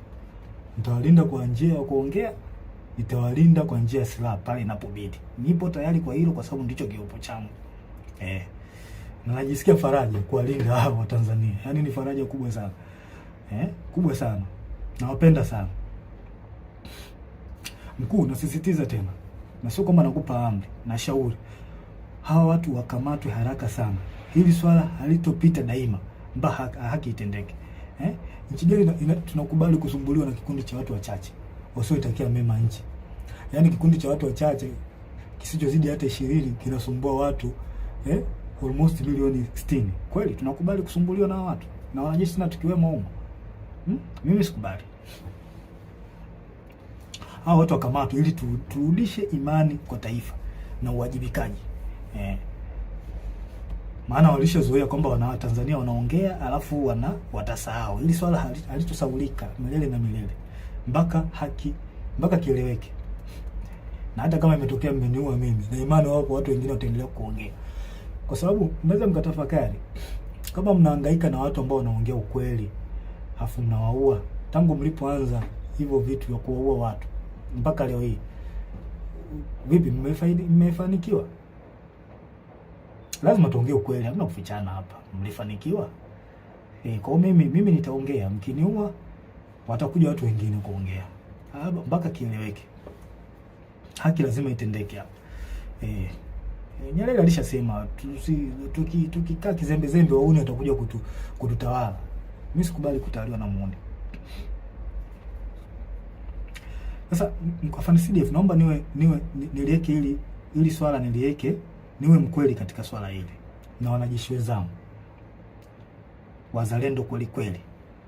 Nitawalinda kwa njia ya kuongea, nitawalinda kwa njia ya silaha pale inapobidi. Nipo tayari kwa hilo kwa sababu ndicho kiopo changu. Na najisikia faraja kuwalinda hao Watanzania. Yaani ni faraja kubwa sana. Kubwa sana. Nawapenda sana. Mkuu, nasisitiza tena. Na sio kwamba nakupa amri, na shauri. Hawa watu wakamatwe haraka sana. Hili swala halitopita daima mpaka haki itendeke. Nchi gani tunakubali kusumbuliwa na kikundi cha watu wachache wasioitakia mema nchi? Yaani kikundi cha watu wachache kisichozidi hata 20 kinasumbua watu almost milioni 60. Kweli tunakubali kusumbuliwa na watu na wanajeshi na tukiwemo huko? Mimi sikubali. Hao watu wakamatwe ili turudishe imani kwa taifa na uwajibikaji. Maana walishazoea kwamba wana Tanzania wanaongea alafu watasahau. Hili swala halitosahaulika milele na milele. Mpaka kieleweke. Na hata kama imetokea mmeniua mimi, na imani wapo watu wengine wataendelea kuongea. Kwa sababu mnaweza mkatafakari, kama mnahangaika na watu ambao wanaongea ukweli, afu mnawaua tangu mlipoanza hivyo vitu vya kuwaua watu mpaka leo hii, vipi mmefanikiwa? Lazima tuongee ukweli, hamna kufichana hapa. Mlifanikiwa? Kwa mimi nitaongea, mkiniua watakuja watu wengine kuongea. Mpaka kieleweke. Haki lazima itendeke hapa. Nyerere alishasema tukikaa kizembe wauni watakuja kututawala. Mimi sikubali kutawaliwa na muone. Sasa kwa Fan CDF naomba niliweke ili swala niliweke, niwe mkweli katika swala hili. Na wanajeshi wenzangu wazalendo kweli.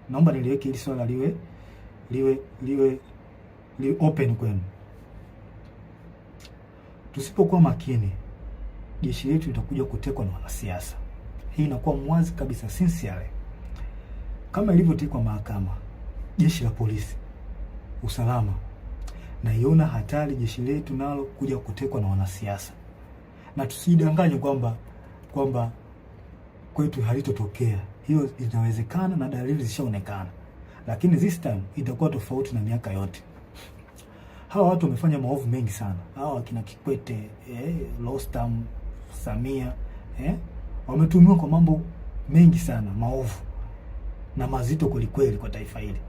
Naomba niliweke ili swala liwe open kwenu. Tusipokuwa makini, jeshi letu litakuja kutekwa na wanasiasa. Hii inakuwa mwazi kabisa, sincerely. Kama ilivyotekwa mahakama, jeshi la polisi, usalama, na iona hatari jeshi letu nalo kuja kutekwa na wanasiasa. Na tusidanganye kwamba kwetu halitotokea. Hiyo inawezekana na dalili zishaonekana. Lakini this time itakuwa tofauti na miaka yote. Hawa watu wamefanya maovu mengi sana. Hawa wakina Kikwete, Rostam, Samia, wametumiwa kwa mambo mengi sana, maovu na mazito kweli kwa taifa hili.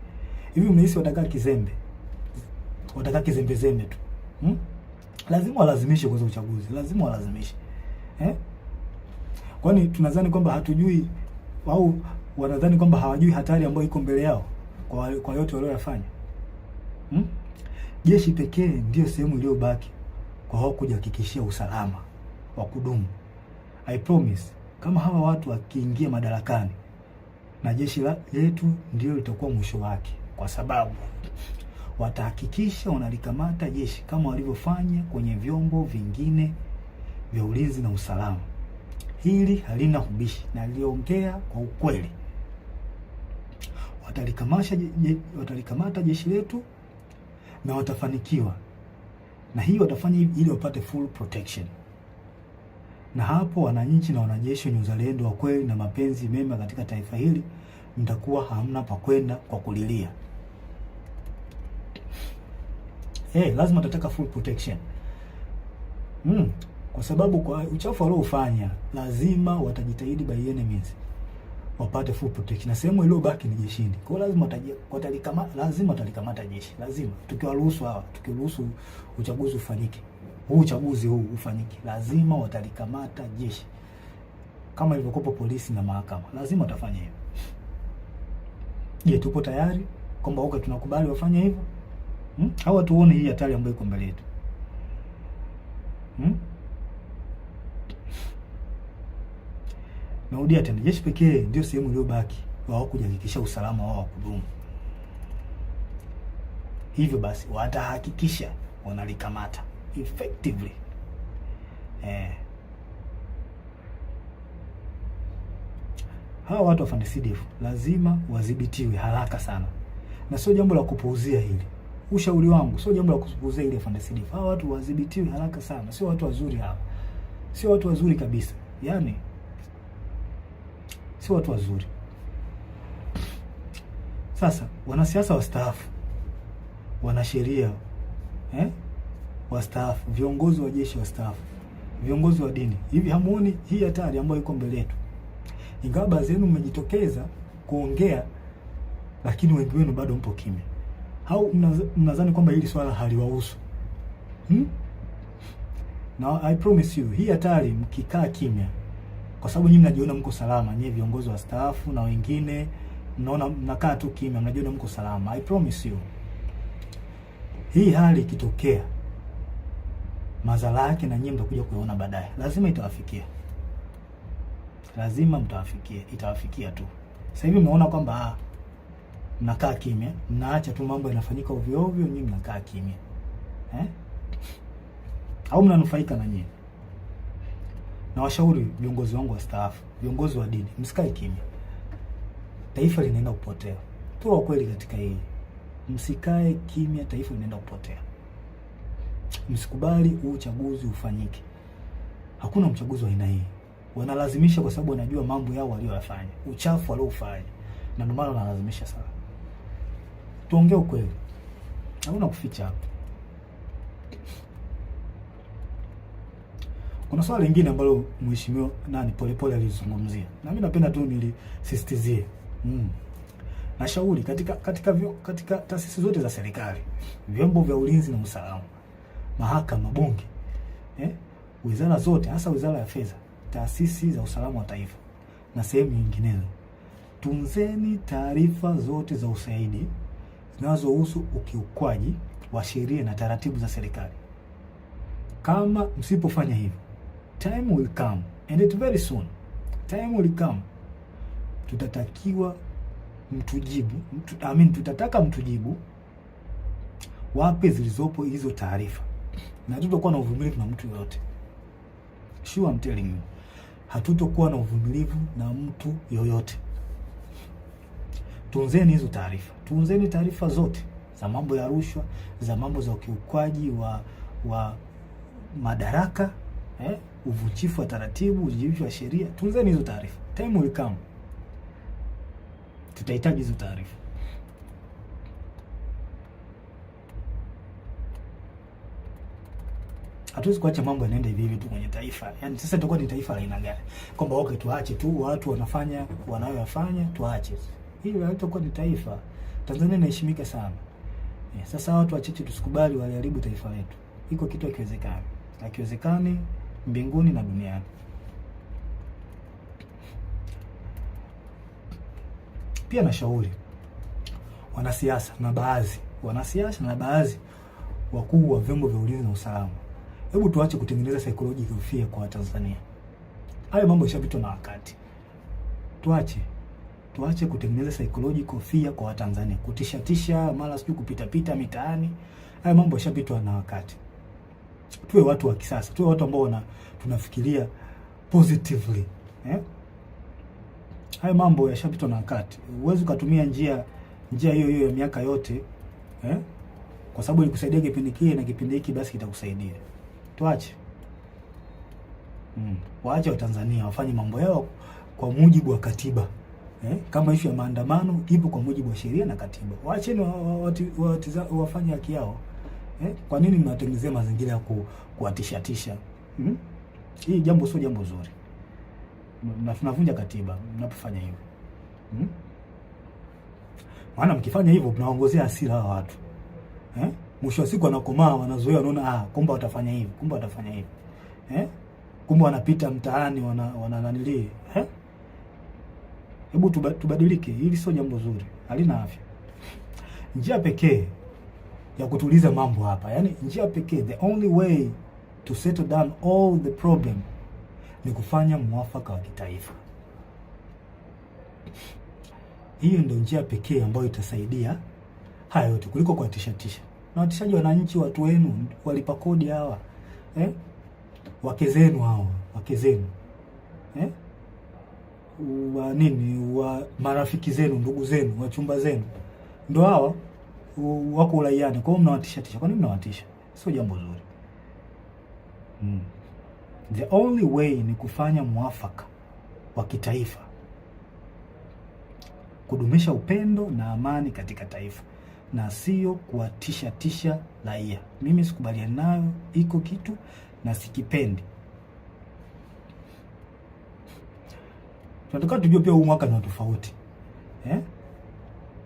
Hivi mnahisi watakaa kizembe? Watakaa kizembe tu? Lazima walazimishe kwa uchaguzi. Lazima walazimishe. Kwani tunadhani kwamba hatujui au wanadhani kwamba hawajui hatari ambayo iko mbele yao kwa yote waliyofanya? Jeshi pekee ndio sehemu iliyobaki kwa hao kujihakikishia usalama wa kudumu. I promise, kama hawa watu wakiingia madarakani, na jeshi letu ndio litakuwa mwisho wake, kwa sababu watahakikisha wanalikamata jeshi kama walivyofanya kwenye vyombo vingine vya ulinzi na usalama. Hili halina ubishi na liongea kwa ukweli. Watalikamata jeshi letu na watafanikiwa. Na hii watafanya ili wapate full protection. na hapo wananchi na wanajeshi wenye uzalendo wa kweli na mapenzi mema katika taifa hili mtakuwa hamna pa kwenda kwa kulilia. Lazima tutataka full protection. Kwa sababu kwa uchafu waliofanya lazima watajitahidi by enemies wapate full protection. Na sehemu iliyobaki ni jeshini. Kwa hiyo lazima watalikamata jeshi. Lazima tukiruhusu uchaguzi ufanyike. Uchaguzi huu ufanyike. Lazima watalikamata jeshi. Kama ilivyokuwa polisi na mahakama. Lazima watafanya hivyo. Je, tupo tayari kwamba tunakubali wafanye hivyo? Hawa tuone hii hatari ambayo iko mbele yetu. Naudia tena, jeshi pekee ndio sehemu iliyobaki wao kujihakikisha usalama wao wa kudumu. Hivyo basi watahakikisha wanalikamata effectively. Hawa watu wa FARDC lazima wadhibitiwe haraka sana. Na sio jambo la kupuuzia hili. Ushauri wangu sio jambo la kupuuzia hili FARDC. Hawa watu wadhibitiwe haraka sana. Sio watu wazuri hawa. Sio watu wazuri kabisa. Yaani sio watu wazuri. Sasa wanasiasa wastaafu, wanasheria wastaafu, viongozi wa jeshi wastaafu, viongozi wa dini, hivi hamuoni hii hatari ambayo iko mbele yetu? Ingawa baadhi yenu mmejitokeza kuongea, lakini wengi wenu bado mpo kimya. Au mnadhani kwamba hili swala haliwahusu? Now I promise you, hii hatari mkikaa kimya, kwa sababu nyinyi mnajiona mko salama, nyinyi viongozi wa staafu na wengine mnaona mnakaa tu kimya, mnajiona mko salama. I promise you, hii hali ikitokea, madhara yake na nyinyi mtakuja kuona baadaye. Lazima itawafikia. Lazima mtawafikia, itawafikia tu. Sasa hivi mnaona kwamba mnakaa kimya, mnaacha tu mambo yanafanyika ovyo ovyo, nyinyi mnakaa kimya. Au mnanufaika na nyinyi? Na washauri viongozi wangu wastaafu, viongozi wa dini, msikae kimya. Taifa linaenda kupotea. Tuwa kweli katika hili. Msikae kimya, taifa linaenda kupotea. Msikubali uchaguzi ufanyike. Hakuna mchaguzi wa aina hii. Wanalazimisha kwa sababu wanajua mambo yao waliyofanya, uchafu waliofanya. Na ndio maana wanalazimisha sana. Tuongee ukweli. Hakuna kuficha hapa. Kuna swali lingine ambalo mheshimiwa Polepole alizungumzia. Na mimi napenda tu nilisisitizie. Nashauri katika taasisi zote za serikali, vyombo vya ulinzi na usalama, mahakama, bunge, wizara zote, hasa wizara ya fedha, taasisi za usalama wa taifa na sehemu nyinginezo, tunzeni taarifa zote za ushahidi zinazohusu ukiukwaji wa sheria na taratibu za serikali. Kama msipofanya hivyo, time will come, and it very soon, time will come, tutatakiwa mtujibu, tutataka mtujibu wape zilizopo hizo taarifa, na hatutakuwa na uvumilivu na mtu yoyote. Sure, I'm telling you, hatutakuwa na uvumilivu na mtu yoyote. Tunzeni hizo taarifa, tunzeni taarifa zote za mambo ya rushwa, za mambo za ukiukwaji wa madaraka, uvunjifu wa taratibu, uvunjifu wa sheria. Tunzeni hizo taarifa. Time will come, tutahitaji hizo taarifa. Hatuwezi kuacha mambo yanaenda hivi hivi tu kwenye taifa. Yaani sasa tutakuwa ni taifa la aina gani? Kwamba tuache tu watu wanafanya wanayoyafanya, tuache. Hili halitakuwa ni taifa. Tanzania inaheshimika sana. Sasa watu wachache tusikubali waliharibu taifa letu. Iko kitu hakiwezekani. Hakiwezekani mbinguni na duniani. Pia nashauri wanasiasa na baadhi wakuu wa vyombo vya ulinzi na usalama, hebu tuache kutengeneza psychological fear kwa Tanzania. Hayo mambo yashapitwa na wakati. Tuache kutengeneza psychological fear kwa Tanzania, kutishatisha mara sijui kupita mitaani. Hayo mambo yashapitwa na wakati. Tuwe watu wa kisasa, tuwe watu ambao tunafikiria positively. Hayo mambo yashapitwa na wakati. Uwezo kutumia njia hiyo ya miaka yote, kwa sababu ilikusaidia kipindi kile na kipindi hiki basi kitakusaidia. Tuache. Waache Watanzania wafanye mambo yao kwa mujibu wa katiba. Kama ishu ya maandamano ipo kwa mujibu wa sheria na katiba. Waacheni wafanye haki yao. Kwa nini mnatengenezea mazingira ya kuwatishatisha? Hii jambo sio jambo zuri. Na tunavunja katiba mnapofanya hivyo. Maana mkifanya hivyo mnaongozea hasira hawa watu. Mwisho wa siku wanakomaa, wanazoea, wanaona kumbe watafanya hivi, kumbe watafanya hivi. Kumbe wanapita mtaani wanananili. Hebu tubadilike, hili sio jambo zuri, halina afya. Njia pekee ya kutuliza mambo hapa, yani njia pekee, the only way to settle down all the problem ni kufanya mwafaka wa kitaifa. Hiyo ndio njia pekee ambayo itasaidia haya yote kuliko kuwatishatisha. Na watishaji wananchi, watu wenu walipa kodi hawa. Wake zenu hao, wake zenu. Wa marafiki zenu, ndugu zenu, wachumba zenu. Ndio hawa wako uraiani. Kwa hiyo mnawatishatisha. Kwa nini mnawatisha? Sio jambo zuri. The only way ni kufanya mwafaka wa kitaifa, kudumisha upendo na amani katika taifa, na sio kuwatisha raia. Mimi sikubaliani nayo, iko kitu na sikipendi. Tunataka tujue pia huu mwaka ni tofauti.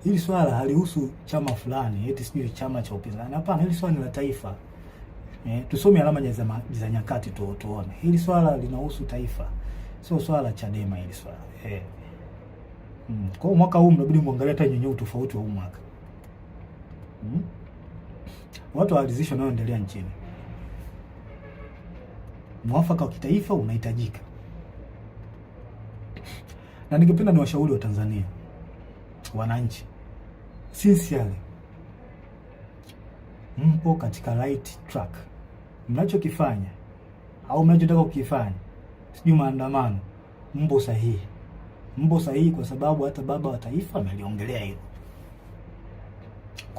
Hili swala halihusu chama fulani, eti sijui chama cha upinzani. Hapana, hili swala ni la taifa. Tusome alama za nyakati tuone. Hili swala linahusu taifa. Sio swala la Chadema hili swala. Kwa mwaka huu mnabidi muangalie hata nyenye utofauti wa huu mwaka. Watu waalizishwa nayoendelea nchini. Mwafaka wa kitaifa unahitajika. Na ningependa niwashauri wa Tanzania, wananchi, sincerely, mpo katika right track. Mnachokifanya au mnachotaka kukifanya, sijui maandamano, mpo sahihi. Mpo sahihi kwa sababu hata baba wa taifa ameliongelea hilo.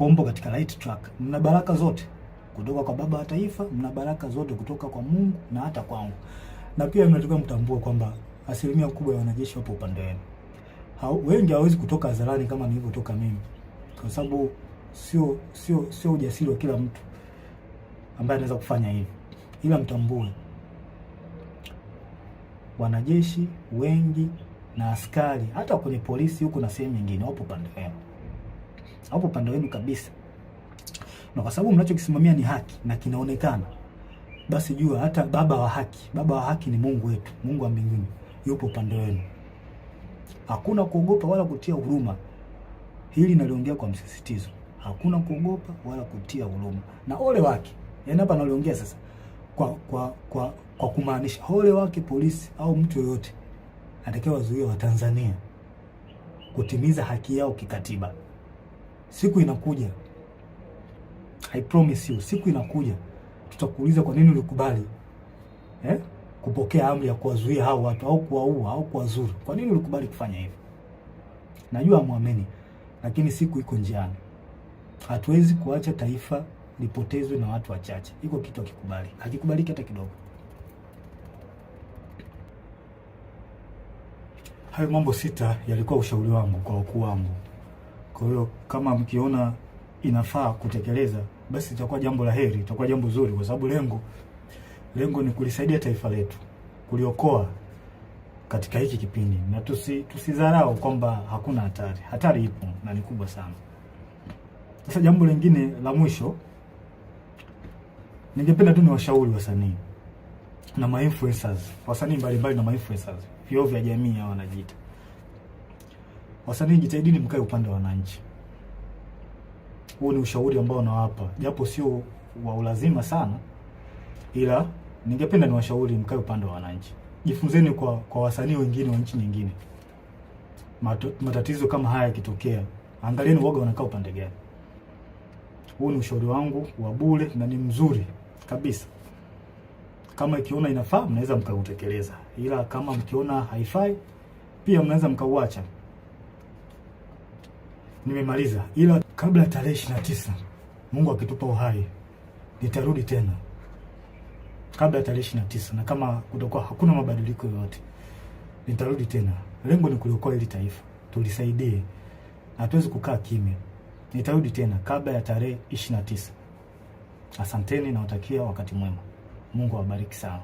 Mpo katika right track. Mna baraka zote kutoka kwa baba wa taifa, mna baraka zote kutoka kwa Mungu na hata kwangu. Na pia mnatakiwa mtambue kwamba asilimia kubwa ya wanajeshi wapo upande wenu. Wengi hawezi kutoka hadharani kama nilivyotoka mimi, kwa sababu sio ujasiri wa kila mtu ambaye anaweza kufanya hivi. Ila mtambue wanajeshi wengi na askari, hata kwenye polisi huko na sehemu nyingine, wapo upande wenu. Hapo upande wenu kabisa. Na kwa sababu mnachokisimamia ni haki na kinaonekana, basi jua hata baba wa haki ni Mungu wetu, Mungu wa mbinguni, yupo upande wenu. Hakuna kuogopa wala kutia huruma. Hili naliongea kwa msisitizo. Hakuna kuogopa wala kutia huruma. Na ole wake, yaani hapa naliongea sasa kwa kumaanisha ole wake polisi au mtu yoyote atakaye wazuia wa Tanzania kutimiza haki yao kikatiba. Siku inakuja, I promise you, siku inakuja tutakuuliza kwa nini ulikubali kupokea amri ya kuwazuia hao watu au kuwaua au kuwazuru. Kwa nini ulikubali kufanya hivyo? Najua muamini, lakini siku iko njiani. Hatuwezi kuacha taifa lipotezwe na watu wachache. Iko kitu hakikubali. Hakikubaliki hata kidogo. Hayo mambo 6 yalikuwa ushauri wangu kwa wakuu wangu. Kwa hiyo kama mkiona inafaa kutekeleza, basi itakuwa jambo la heri, itakuwa jambo zuri, kwa sababu lengo ni kulisaidia taifa letu, kuliokoa katika hiki kipindi. Na tusidharau kwamba hakuna hatari. Hatari ipo na ni kubwa sana. Sasa jambo lingine la mwisho, ningependa tu niwashauri wasanii na ma-influencers, wasanii mbalimbali na ma-influencers, vioo vya jamii hao wanajiita. Wasanii, jitahidini mkae upande wa wananchi. Huo ni ushauri ambao nawapa, japo sio wa ulazima sana, ila ningependa niwashauri mkae upande wa wananchi. Jifunzeni kwa wasanii wengine wa nchi nyingine. Matatizo kama haya yakitokea, angalieni woga wanakaa upande gani. Huo ni ushauri wangu wa bure na ni mzuri kabisa. Kama ikiona inafaa, mnaweza mkautekeleza. Ila kama mkiona haifai, pia mnaweza mkauacha. Nimemaliza. Ila kabla ya tarehe 29, Mungu akitupa uhai, nitarudi tena. kabla ya tarehe 29, na kama kutakuwa hakuna mabadiliko yoyote nitarudi tena. Lengo ni kuliokoa hili taifa, tulisaidie, hatuwezi kukaa kimya. Nitarudi tena kabla ya tarehe 29. Asanteni na watakia wakati mwema. Mungu awabariki sana.